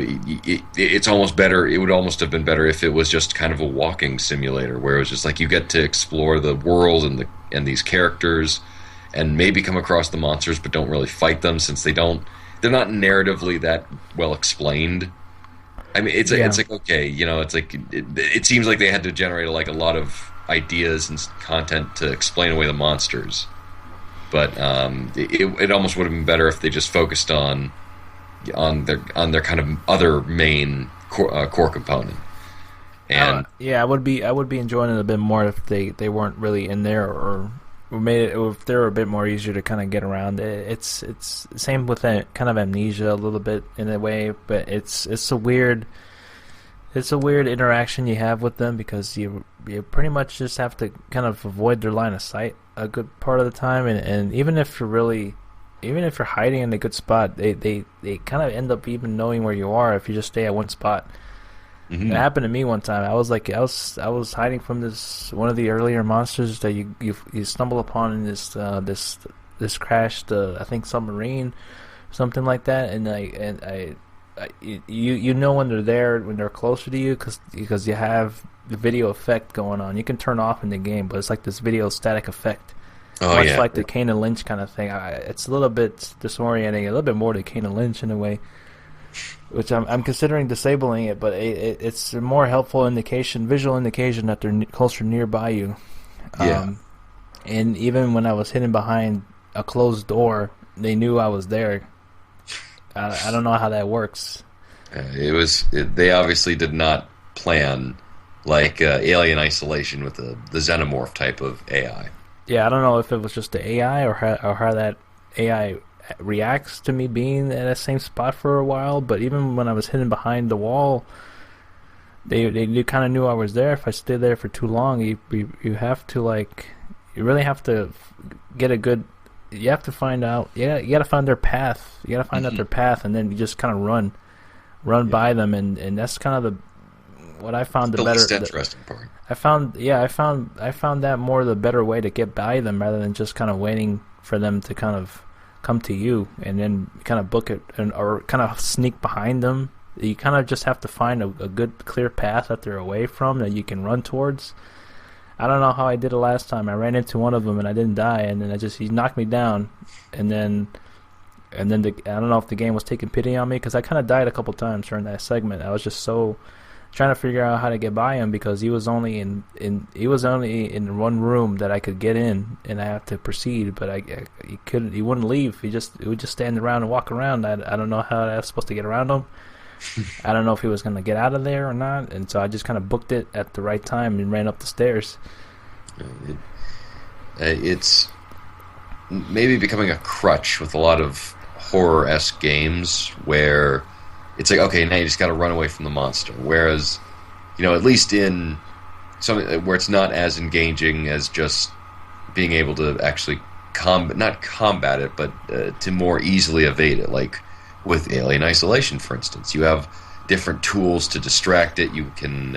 it's almost better. It would almost have been better if it was just kind of a walking simulator, where it was just like you get to explore the world and these characters, and maybe come across the monsters, but don't really fight them since they're not narratively that well explained. I mean, Yeah. it's like okay, you know, it's like it seems like they had to generate like a lot of ideas and content to explain away the monsters, but it almost would have been better if they just focused on their kind of other main core component. And Yeah, I would be enjoying it a bit more if they weren't really in there, or made it, or if they were a bit more easier to kind of get around. It's same with that kind of Amnesia a little bit in a way, but it's a weird interaction you have with them because you pretty much just have to kind of avoid their line of sight a good part of the time, and even if you're hiding in a good spot, they kind of end up even knowing where you are if you just stay at one spot. It mhm. happened to me one time. I was hiding from this one of the earlier monsters that you stumble upon in this crashed I think submarine, something like that, and you know when they're there, when they're closer to you, because you have the video effect going on. You can turn off in the game, but it's like this video static effect, Oh much yeah, like the Kane and Lynch kind of thing. It's a little bit disorienting, a little bit more to Kane and Lynch in a way, which I'm considering disabling it, but it's a more helpful indication, visual indication that they're closer nearby you. yeah. Um, and even when I was hidden behind a closed door, they knew I was there. I don't know how that works. They obviously did not plan like Alien Isolation with the xenomorph type of AI. Yeah, I don't know if it was just the AI or how that AI reacts to me being at that same spot for a while. But even when I was hidden behind the wall, they kind of knew I was there. If I stayed there for too long, you have to you really have to get a good. You have to find out. Yeah, you got to find their path. You got to find out Hmm. their path, and then you just kind of run Yeah. by them, and that's kind of the what I found the The better. least interesting part. I found that more the better way to get by them rather than just kind of waiting for them to kind of come to you and then kind of book it or kind of sneak behind them. You kind of just have to find a good clear path that they're away from that you can run towards. I don't know how I did it last time. I ran into one of them and I didn't die, and then he knocked me down, and then I don't know if the game was taking pity on me because I kind of died a couple times during that segment. I was just so trying to figure out how to get by him because he was only in one room that I could get in, and I had to proceed, but he wouldn't leave. He would just stand around and walk around. I don't know how I was supposed to get around him. I don't know if he was gonna get out of there or not, and so I just kind of booked it at the right time and ran up the stairs. It, it's maybe becoming a crutch with a lot of horror-esque games where it's like, okay, now you just got to run away from the monster. Whereas, you know, at least in something where it's not as engaging as just being able to actually not combat it, but to more easily evade it. Like with Alien Isolation, for instance, you have different tools to distract it. You can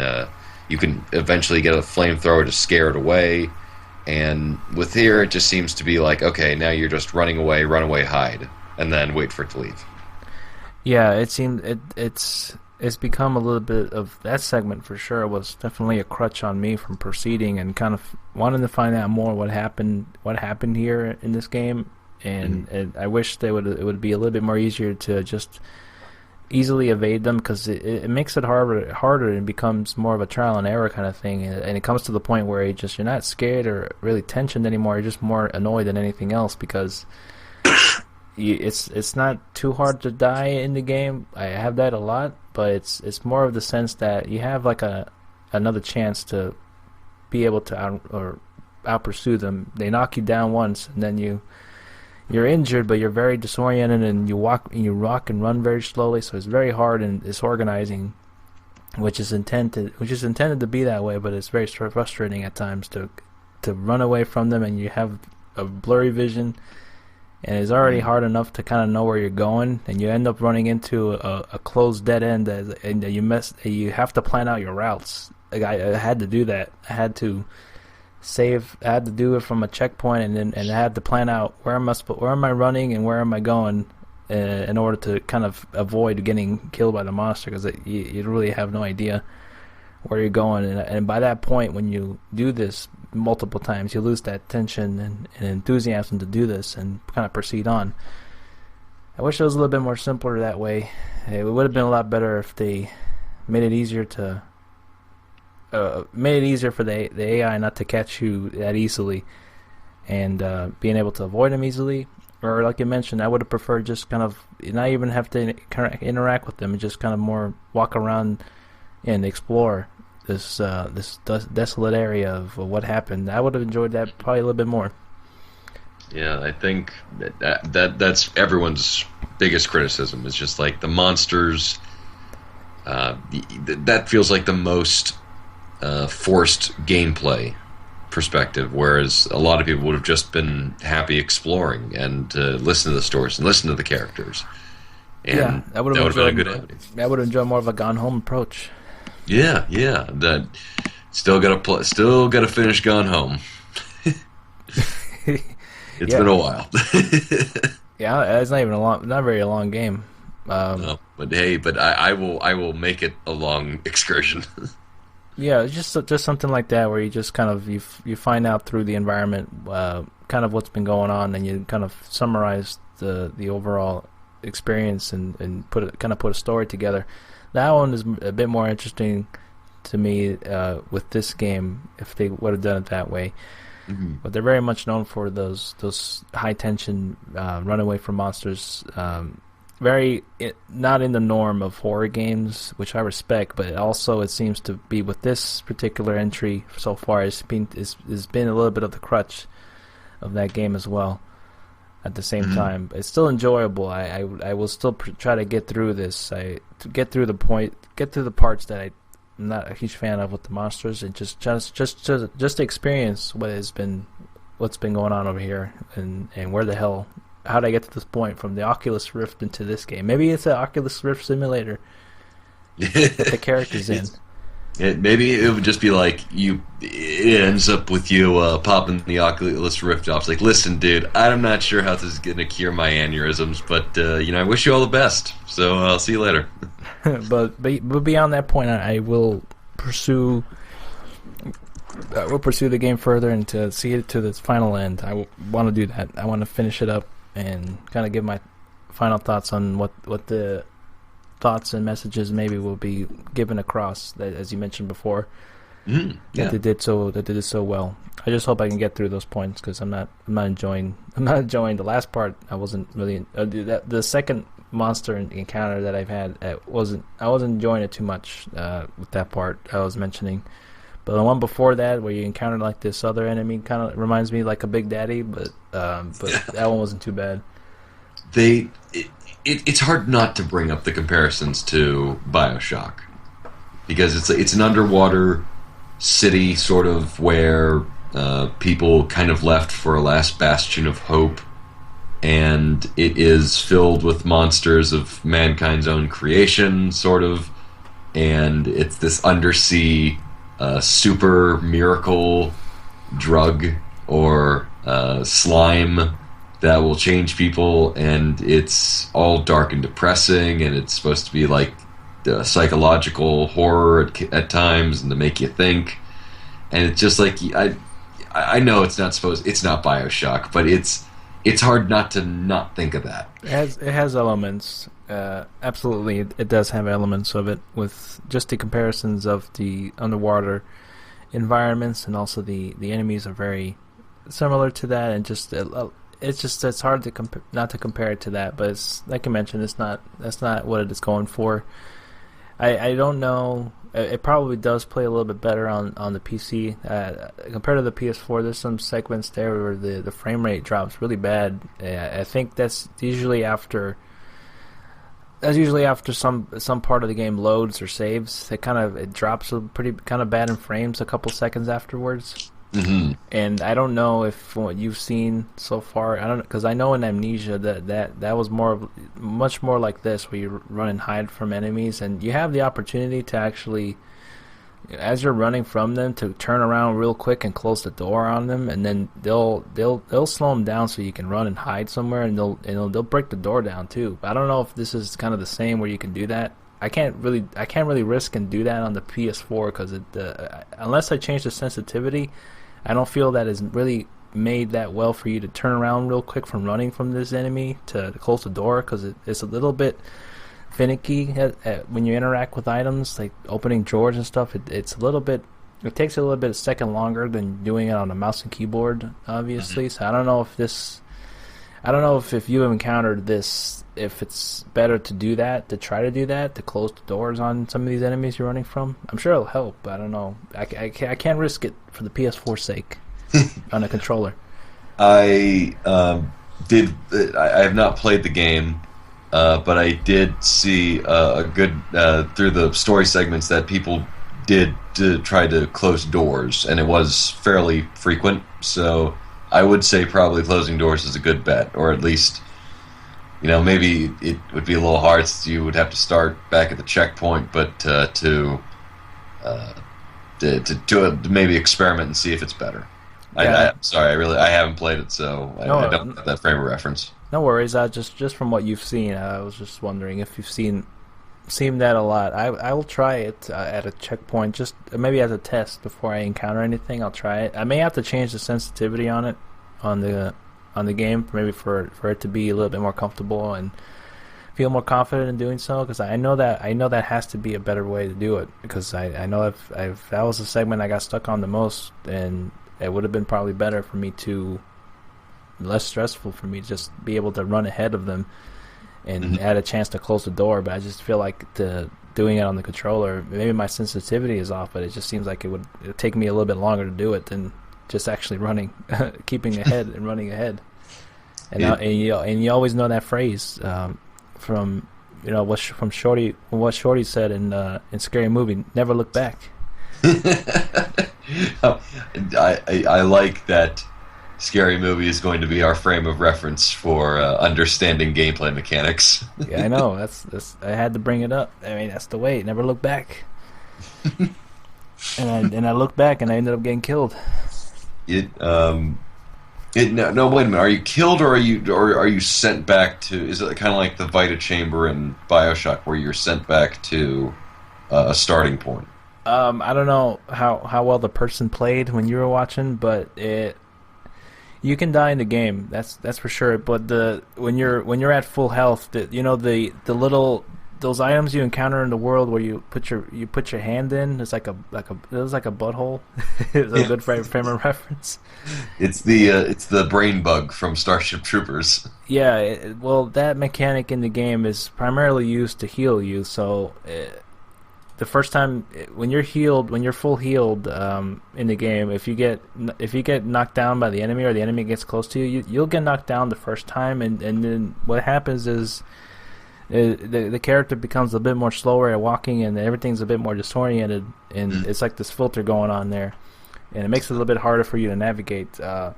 eventually get a flamethrower to scare it away. And with here, it just seems to be like, okay, now you're just running away, run away, hide, and then wait for it to leave. Yeah, it seemed it's become a little bit of that segment for sure was definitely a crutch on me from proceeding and kind of wanting to find out more what happened here in this game, Mhm. and I wish it would be a little bit more easier to just easily evade them because it makes it harder and becomes more of a trial and error kind of thing, and it comes to the point where you're not scared or really tensioned anymore. You're just more annoyed than anything else because it's not too hard to die in the game. I have that a lot, but it's more of the sense that you have like another chance to be able to out pursue them. They knock you down once, and then you're injured, but you're very disoriented, and you rock and run very slowly. So it's very hard and disorganizing, which is intended to be that way. But it's very frustrating at times to run away from them, and you have a blurry vision. And it's already hard enough to kind of know where you're going, and you end up running into a closed dead end, and you have to plan out your routes. Like I had to do that. I had to do it from a checkpoint, and I had to plan out where am I running and where am I going, in order to kind of avoid getting killed by the monster, because you really have no idea where you're going, and by that point, when you do this multiple times, you lose that tension and enthusiasm to do this and kind of proceed on. I wish it was a little bit more simpler that way. It would have been a lot better if they made it easier for the AI not to catch you that easily, and being able to avoid them easily. Or like you mentioned, I would have preferred just kind of not even have to interact with them, and just kind of more walk around and explore this desolate area of what happened. I would have enjoyed that probably a little bit more. Yeah, I think that's everyone's biggest criticism. Is just like the monsters. That feels like the most forced gameplay perspective, whereas a lot of people would have just been happy exploring and listen to the stories and listen to the characters. And yeah, that would have been a good avenue. I would enjoy more of a Gone Home approach. Yeah. That still gotta finish Gone Home. It's been a while. Yeah, it's not even not very long game. No, but I will make it a long excursion. Yeah, it's just something like that where you just kind of you find out through the environment kind of what's been going on, and you kind of summarize the overall experience and put a story together. That one is a bit more interesting to me with this game if they would have done it that way. Mm-hmm. But they're very much known for those high tension run away from monsters. Not in the norm of horror games, which I respect, but also it seems to be with this particular entry so far. It's been a little bit of the crutch of that game as well. At the same time, it's still enjoyable. I will still try to get through this. Get through the parts that I'm not a huge fan of with the monsters, and just to experience what's been going on over here, and where the hell. How did I get to this point from the Oculus Rift into this game? Maybe it's an Oculus Rift simulator that the character's in. Maybe it would just be like it ends up with you popping the Oculus Rift off. It's like, listen, dude, I'm not sure how this is going to cure my aneurysms, but I wish you all the best. So I'll see you later. but beyond that point, I will pursue. We'll pursue the game further and to see it to its final end. I want to do that. I want to finish it up and kind of give my final thoughts on what the thoughts and messages maybe will be given across, that, as you mentioned before, that they did so well. I just hope I can get through those points, because I'm not enjoying the last part. I wasn't really the second monster encounter that I've had. I wasn't enjoying it too much with that part I was mentioning. But the one before that, where you encounter like this other enemy, kind of reminds me like a Big Daddy, but that one wasn't too bad. It's hard not to bring up the comparisons to BioShock, because it's an underwater city sort of where people kind of left for a last bastion of hope, and it is filled with monsters of mankind's own creation, sort of, and it's this undersea super miracle drug or slime that will change people, and it's all dark and depressing, and it's supposed to be like psychological horror at times, and to make you think. And it's just like, I know it's not BioShock, but it's hard not to not think of that. It has elements. Absolutely, it does have elements of it, with just the comparisons of the underwater environments, and also the enemies are very similar to that, and it's hard to not to compare it to that. But it's like I mentioned, that's not what it is going for. I don't know. It probably does play a little bit better on the PC compared to the PS4. There's some segments there where the frame rate drops really bad. I think that's usually after some part of the game loads or saves. It drops pretty kind of bad in frames a couple seconds afterwards. Mm-hmm. And I don't know if what you've seen so far. I don't know, because I know in Amnesia that was much more like this, where you run and hide from enemies, and you have the opportunity to actually as you're running from them to turn around real quick and close the door on them, and then they'll slow them down so you can run and hide somewhere, and they'll break the door down too. I don't know if this is kind of the same where you can do that. I can't really risk and do that on the PS4 because unless I change the sensitivity, I don't feel that it's really made that well for you to turn around real quick from running from this enemy to close the door, because it's a little bit finicky when you interact with items like opening drawers and stuff. It takes a little bit a second longer than doing it on a mouse and keyboard, obviously. So I don't know if you have encountered this, if it's better to do that, to try to do that, to close the doors on some of these enemies you're running from. I'm sure it'll help, but I don't know. I can't risk it for the PS4's sake on a controller. I have not played the game, but I did see a good through the story segments that people did to try to close doors, and it was fairly frequent. So I would say probably closing doors is a good bet, or at least, maybe it would be a little hard since you would have to start back at the checkpoint, but to maybe experiment and see if it's better. Yeah. I'm sorry, I haven't played it, so I don't have that frame of reference. No worries. Just from what you've seen, I was just wondering if you've seen that a lot. I will try it at a checkpoint, just maybe as a test before I encounter anything. I'll try it. I may have to change the sensitivity on it on the game, maybe for it to be a little bit more comfortable and feel more confident in doing so. Because I know that has to be a better way to do it. Because I know if that was the segment I got stuck on the most, and it would have been probably better for me to, less stressful for me to just be able to run ahead of them and had a chance to close the door. But I just feel like doing it on the controller, maybe my sensitivity is off, but it just seems like it would take me a little bit longer to do it than just actually running, keeping ahead and running ahead. And you always know that phrase from what Shorty said in Scary Movie, never look back. I like that Scary Movie is going to be our frame of reference for understanding gameplay mechanics. Yeah, I know. That's I had to bring it up. I mean, that's the way. Never look back. and I looked back and I ended up getting killed. No, wait a minute. Are you killed, or are you sent back to? Is it kind of like the Vita Chamber in BioShock, where you're sent back to a starting point? I don't know how well the person played when you were watching, but you can die in the game. That's for sure. But when you're at full health, the little, those items you encounter in the world where you put your hand in, it's like a butthole. It's a good frame of reference. It's the brain bug from Starship Troopers. Yeah, well, that mechanic in the game is primarily used to heal you. So the first time when you're full healed in the game, if you get knocked down by the enemy, or the enemy gets close to you, you'll get knocked down the first time, and then what happens is the character becomes a bit more slower at walking, and everything's a bit more disoriented, and it's like this filter going on there, and it makes it a little bit harder for you to navigate. But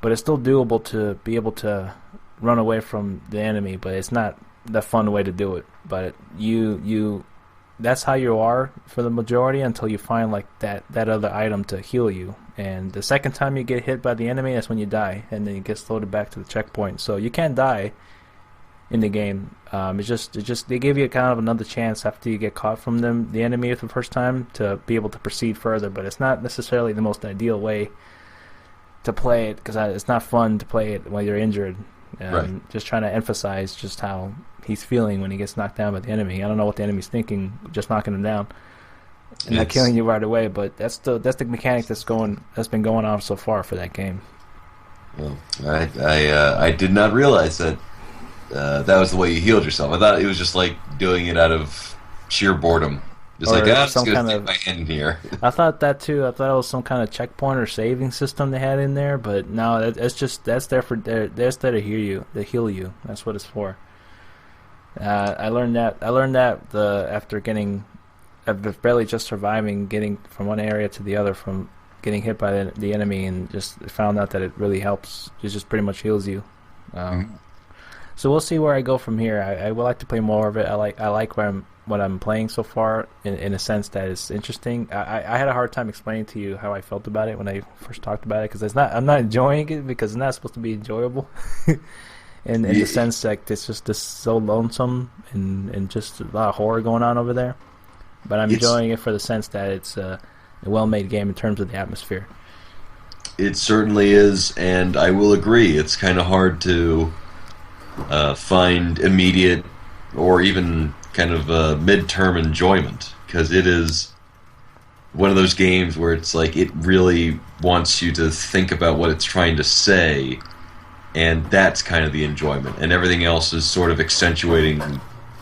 it's still doable to be able to run away from the enemy, but it's not the fun way to do it. But that's how you are for the majority until you find like that other item to heal you. And the second time you get hit by the enemy, that's when you die, and then you get loaded back to the checkpoint. So you can't die in the game. It's just they give you kind of another chance after you get caught from the enemy the first time to be able to proceed further. But it's not necessarily the most ideal way to play it, because it's not fun to play it while you're injured. Right. Just trying to emphasize just how he's feeling when he gets knocked down by the enemy. I don't know what the enemy's thinking, just knocking him down and not killing you right away. But that's the mechanic that's been going on so far for that game. Well, I did not realize that that was the way you healed yourself. I thought it was just like doing it out of sheer boredom. Just I'm just gonna stick my hand in here. I thought that too. I thought it was some kind of checkpoint or saving system they had in there, but no, that's there to heal you. To heal you. That's what it's for. I learned that after barely just surviving, getting from one area to the other, from getting hit by the enemy, and just found out that it really helps. It just pretty much heals you. So we'll see where I go from here. I would like to play more of it. I like what I'm playing so far in a sense that it's interesting. I had a hard time explaining to you how I felt about it when I first talked about it, because I'm not enjoying it because it's not supposed to be enjoyable. In the sense that it's just this so lonesome and just a lot of horror going on over there. But I'm enjoying it for the sense that it's a well-made game in terms of the atmosphere. It certainly is, and I will agree. It's kind of hard to find immediate or even kind of midterm enjoyment, because it is one of those games where it's like it really wants you to think about what it's trying to say, and that's kind of the enjoyment, and everything else is sort of accentuating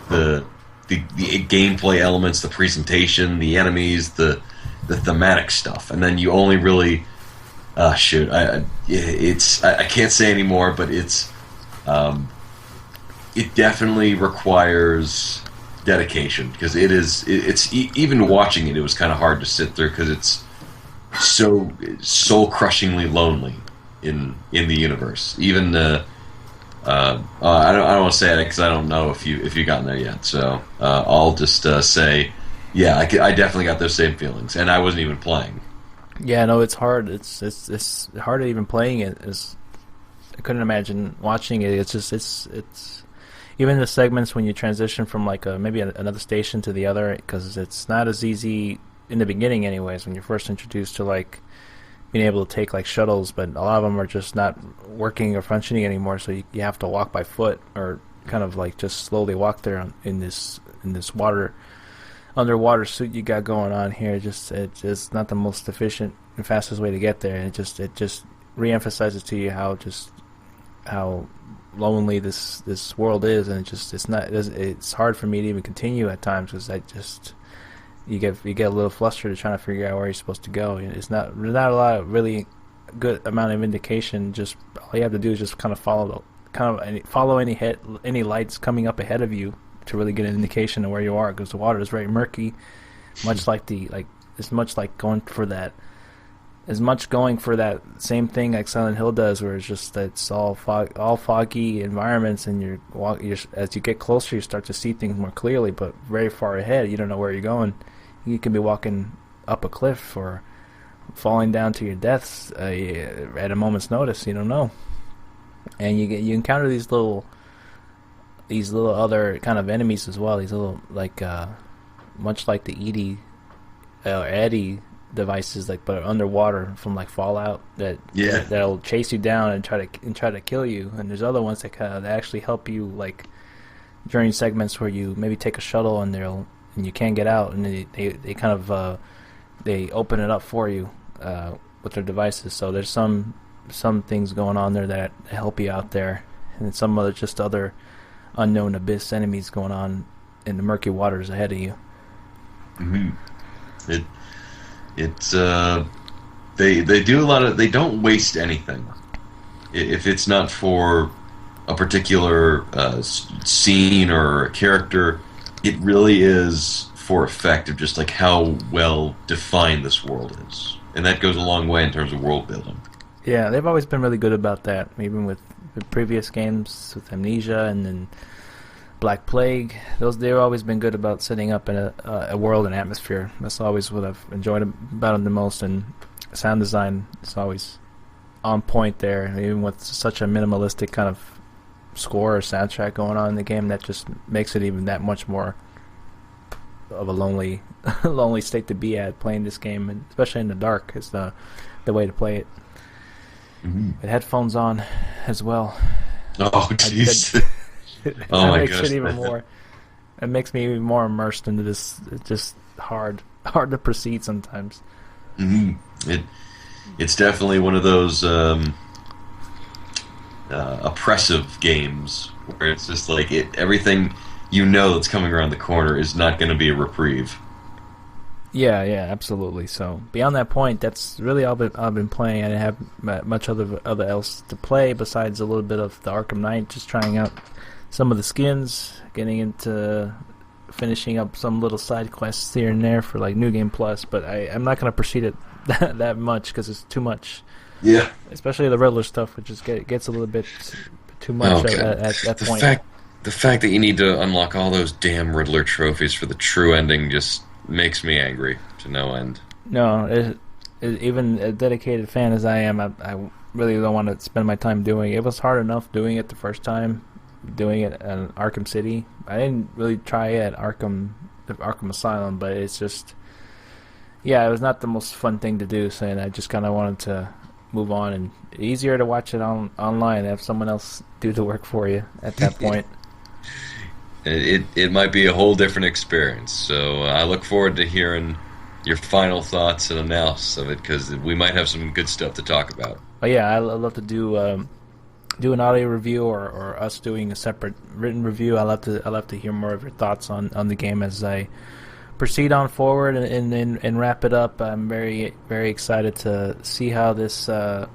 the gameplay elements, the presentation, the enemies, the thematic stuff, and then you only really I can't say anymore, but it definitely requires dedication, because even watching it was kind of hard to sit through, because it's so soul crushingly lonely in the universe. Even I don't want to say it because I don't know if you've gotten there yet. So I'll just say, yeah, I definitely got those same feelings, and I wasn't even playing. Yeah, no, it's hard. It's hard even playing it. I couldn't imagine watching it. It's even the segments when you transition from like maybe another station to the other, because it's not as easy in the beginning, anyways. When you're first introduced to like being able to take like shuttles, but a lot of them are just not working or functioning anymore. So you have to walk by foot, or kind of like just slowly walk there in this underwater suit you got going on here. It's just not the most efficient and fastest way to get there, and it just reemphasizes to you how lonely this world is, and it's hard for me to even continue at times, because you get a little flustered trying to figure out where you're supposed to go. There's not a lot of really good amount of indication. Just all you have to do is just kind of follow any lights coming up ahead of you to really get an indication of where you are, because the water is very murky, much like going for that same thing like Silent Hill does, where it's all foggy environments, and you're as you get closer, you start to see things more clearly, but very far ahead, you don't know where you're going. You could be walking up a cliff or falling down to your deaths at a moment's notice. You don't know, and you encounter these little other kind of enemies as well. These little much like the Eddy devices, but underwater from like Fallout that'll chase you down and try to kill you. And there's other ones that actually help you, like during segments where you maybe take a shuttle and you can't get out, and they kind of they open it up for you with their devices. So there's some things going on there that help you out there, and some other unknown abyss enemies going on in the murky waters ahead of you. Mm-hmm. It's they do a lot of, they don't waste anything. If it's not for a particular scene or a character, it really is for effect of just like how well defined this world is, and that goes a long way in terms of world building. Yeah, they've always been really good about that, even with the previous games, with Amnesia and then Black Plague. They've always been good about setting up a world and atmosphere. That's always what I've enjoyed about them the most, and sound design is always on point there, even with such a minimalistic kind of score or soundtrack going on in the game. That just makes it even that much more of a lonely state to be at playing this game, and especially in the dark is the way to play it. Mm-hmm. With headphones on as well. Oh jeez. Oh my gosh. It makes me even more immersed into this. It's just hard to proceed sometimes. Mm-hmm. It's definitely one of those oppressive games where it's just like everything that's coming around the corner is not going to be a reprieve. Yeah, absolutely. So beyond that point, that's really all I've been playing. I didn't have much other else to play besides a little bit of the Arkham Knight, just trying out some of the skins, getting into finishing up some little side quests here and there for like New Game Plus. But I'm not going to proceed it that much because it's too much. Yeah. Especially the Riddler stuff, which just gets a little bit too much Okay. at that The point. fact the fact that you need to unlock all those damn Riddler trophies for the true ending just makes me angry to no end. No, even a dedicated fan as I am, I really don't want to spend my time doing it. It was hard enough doing it the first time, doing it in Arkham City. I didn't really try it at Arkham Asylum, but it's just, yeah, it was not the most fun thing to do. So and I just kind of wanted to move on, and easier to watch it online, have someone else do the work for you at that point. It might be a whole different experience. So I look forward to hearing your final thoughts and analysis of it because we might have some good stuff to talk about. But yeah, I love to do an audio review or us doing a separate written review. I love to hear more of your thoughts on the game as I proceed on forward and wrap it up. I'm very very excited to see how this kind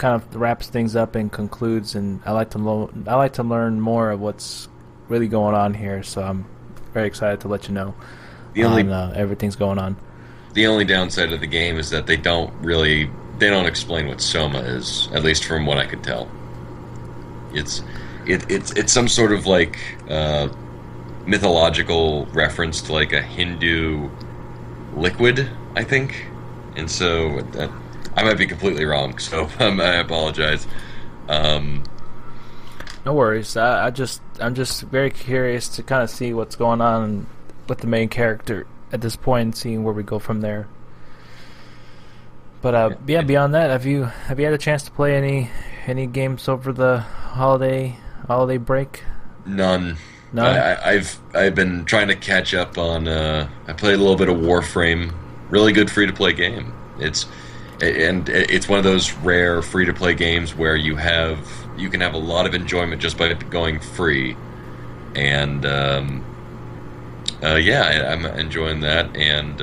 of wraps things up and concludes. And I like to learn more of what's really going on here. So I'm very excited to let you know The on only everything's going on. the only downside of the game is that they don't explain what Soma is, at least from what I could tell. It's some sort of like mythological reference to like a Hindu liquid, I think, and so I might be completely wrong. So I apologize. Um, No worries. I'm just very curious to kind of see what's going on with the main character at this point, and seeing where we go from there. But yeah, beyond that, have you had a chance to play any games over the holiday break? None. None. I've been trying to catch up on. I played a little bit of Warframe. Really good free to play game. It's one of those rare free to play games where you can have a lot of enjoyment just by going free, and yeah, I'm enjoying that. And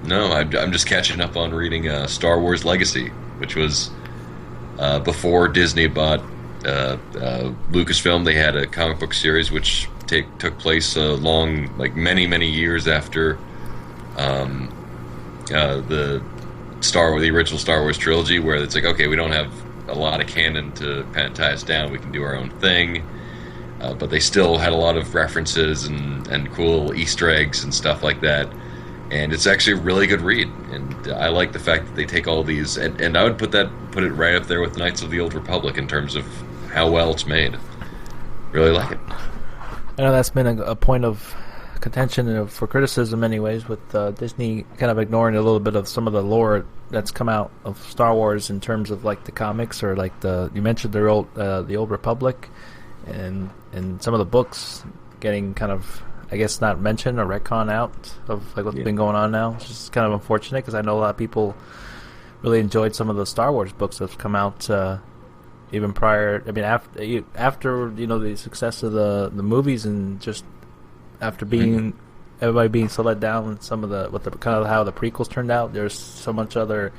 no, I'm just catching up on reading Star Wars Legacy, which was before Disney bought Lucasfilm. They had a comic book series which took place many years after the original Star Wars trilogy, where it's like, okay, we don't have a lot of canon to tie us down. We can do our own thing. But they still had a lot of references and cool Easter eggs and stuff like that. And it's actually a really good read. And I like the fact that they take all these, and I would put it right up there with Knights of the Old Republic in terms of how well it's made. Really like it. I know that's been a point of contention for criticism, anyways, with Disney kind of ignoring a little bit of some of the lore that's come out of Star Wars in terms of like the comics, or like you mentioned the Old Republic, and some of the books getting kind of, I guess, not mentioned or retcon out of like what's been going on now. It's just kind of unfortunate because I know a lot of people really enjoyed some of the Star Wars books that have come out even prior. I mean, after the success of the movies, and just after being everybody being so let down with some of the kind of how the prequels turned out. There's so much other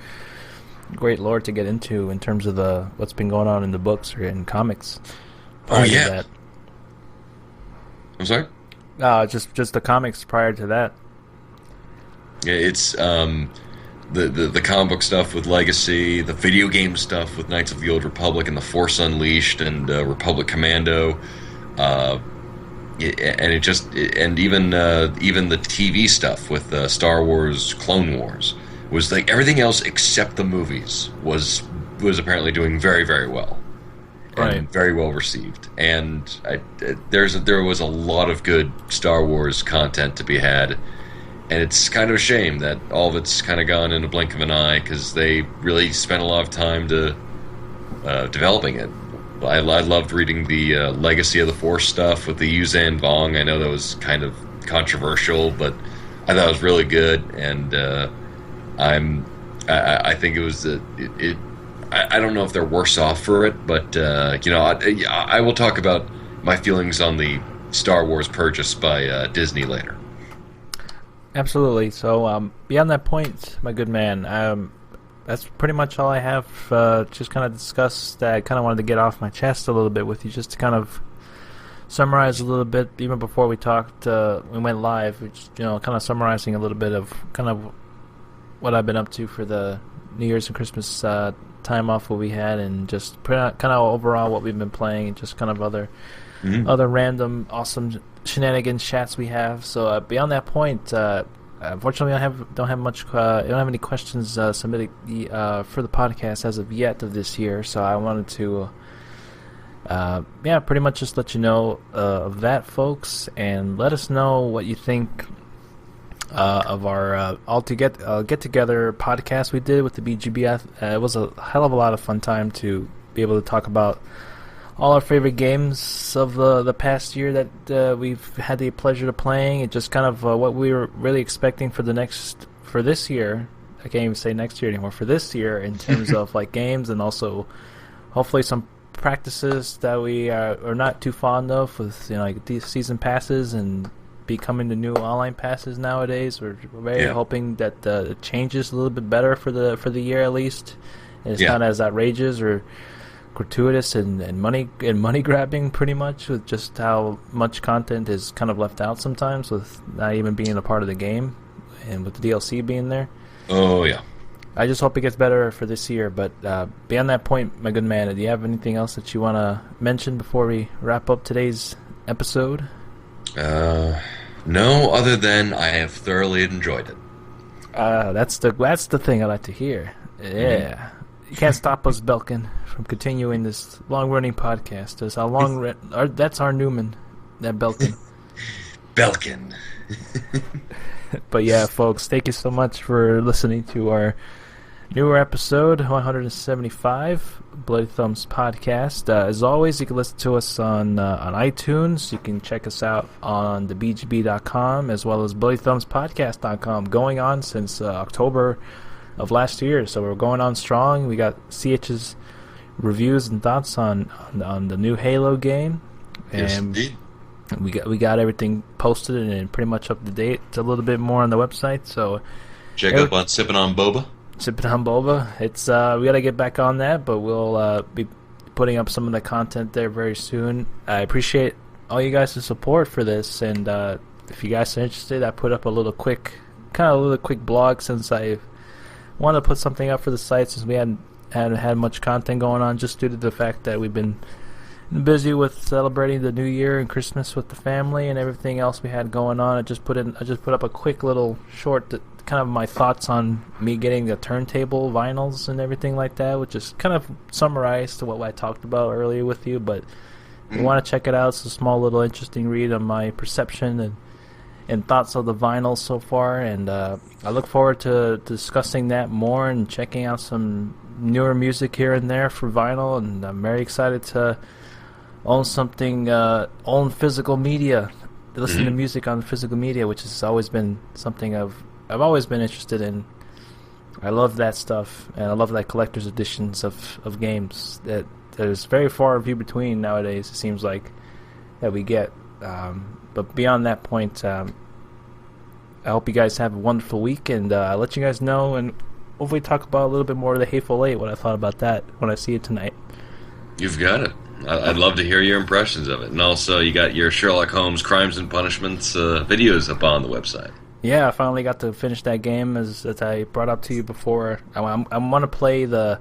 great lore to get into in terms of what's been going on in the books or in comics. Oh yeah. That. I'm sorry. Just the comics prior to that. Yeah, it's the comic book stuff with Legacy, the video game stuff with Knights of the Old Republic and the Force Unleashed and Republic Commando, and even the TV stuff with Star Wars Clone Wars was like everything else except the movies was apparently doing very, very well. Right. And very well received, and there was a lot of good Star Wars content to be had, and it's kind of a shame that all of it's kind of gone in a blink of an eye because they really spent a lot of time to developing it. I loved reading the Legacy of the Force stuff with the Yuzhan Vong. I know that was kind of controversial, but I thought it was really good, and I think it was I don't know if they're worse off for it, but I will talk about my feelings on the Star Wars purchase by Disney later. Absolutely. So beyond that point, my good man, that's pretty much all I have. Just kind of discussed that. I kind of wanted to get off my chest a little bit with you, just to kind of summarize a little bit. Even before we talked, we went live. Which, kind of summarizing a little bit of kind of what I've been up to for the New Year's and Christmas time off what we had, and just kind of overall what we've been playing, and just kind of other random awesome shenanigans chats we have. So beyond that point, unfortunately, I don't have any questions submitted for the podcast as of yet of this year. So I wanted to, pretty much just let you know of that, folks, and let us know what you think of our get together podcast we did with the BGB. It was a hell of a lot of fun time to be able to talk about all our favorite games of the past year that we've had the pleasure of playing, and just kind of what we were really expecting for this year. I can't even say next year anymore. For this year, in terms of like games, and also hopefully some practices that we are not too fond of, with like these season passes and becoming the new online passes nowadays. We're very hoping that it changes a little bit better for the year at least, and it's not as outrageous or gratuitous and money grabbing, pretty much, with just how much content is kind of left out sometimes, with not even being a part of the game, and with the DLC being there. Oh yeah. I just hope it gets better for this year. But beyond that point, my good man, do you have anything else that you want to mention before we wrap up today's episode? No, other than I have thoroughly enjoyed it. That's the thing I like to hear. Yeah. Mm-hmm. You can't stop us, Belkin, from continuing this long-running podcast. That's our Newman, that Belkin. Belkin. But yeah, folks, thank you so much for listening to our newer episode 175, Bloody Thumbs Podcast. As always, you can listen to us on iTunes. You can check us out on thebgb.com, as well as bloodydthumbspodcast.com, going on since October of last year. So we're going on strong. We got CH's reviews and thoughts on the new Halo game. And yes, indeed. We got everything posted and pretty much up to date. It's a little bit more on the website. So check up on Sippin' on Boba. Sipping on Boba. It's we got to get back on that, but we'll be putting up some of the content there very soon. I appreciate all you guys' support for this, and if you guys are interested, I put up a little quick blog, since I wanted to put something up for the site, since we hadn't had much content going on, just due to the fact that we've been busy with celebrating the New Year and Christmas with the family and everything else we had going on. I just put up a quick little short, kind of my thoughts on me getting the turntable vinyls and everything like that, which is kind of summarized to what I talked about earlier with you. But if you want to check it out, it's a small little interesting read on my perception and thoughts of the vinyl so far, and I look forward to discussing that more and checking out some newer music here and there for vinyl. And I'm very excited to own physical media, listen to music on physical media, which has always been something I've always been interested in. I love that stuff, and I love that collector's editions of games that there's very far and few between nowadays, it seems like, that we get. But beyond that point, I hope you guys have a wonderful week, and I'll let you guys know, and hopefully talk about a little bit more of the Hateful Eight, what I thought about that when I see it tonight. You've got it. I'd love to hear your impressions of it. And also, you got your Sherlock Holmes Crimes and Punishments videos up on the website. Yeah, I finally got to finish that game, as I brought up to you before. I want to play the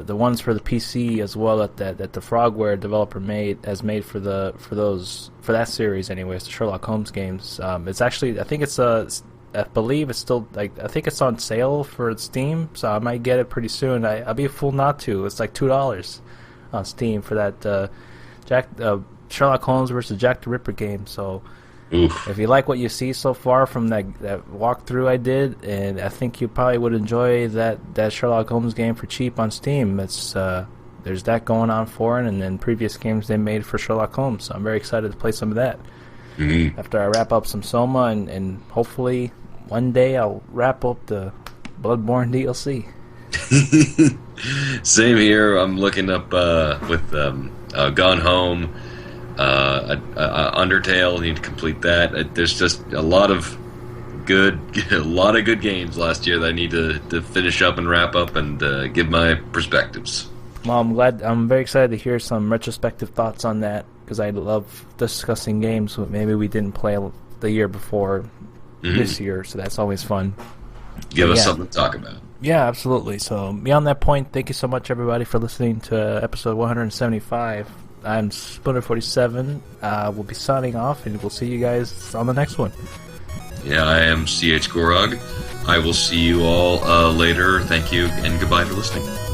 ones for the PC as well, that the Frogware developer made for that series anyways, the Sherlock Holmes games. It's actually, I believe it's still, I think it's on sale for Steam, so I might get it pretty soon. I'll be a fool not to. It's like $2 on Steam for that Sherlock Holmes versus Jack the Ripper game. So oof. If you like what you see so far from that walkthrough I did, and I think you probably would enjoy that Sherlock Holmes game for cheap on Steam. It's there's that going on for it, and then previous games they made for Sherlock Holmes. So I'm very excited to play some of that after I wrap up some Soma, and hopefully one day I'll wrap up the Bloodborne DLC. Same here. I'm looking up with Gone Home, Undertale. Need to complete that. There's just a lot of good games last year that I need to finish up and wrap up and give my perspectives. Well, I'm very excited to hear some retrospective thoughts on that, because I love discussing games that maybe we didn't play the year before this year, so that's always fun. Give us something to talk about. Yeah, absolutely. So, beyond that point, thank you so much, everybody, for listening to episode 175. I'm Splinter47. We'll be signing off, and we'll see you guys on the next one. Yeah, I am CH Gorog. I will see you all later. Thank you, and goodbye for listening.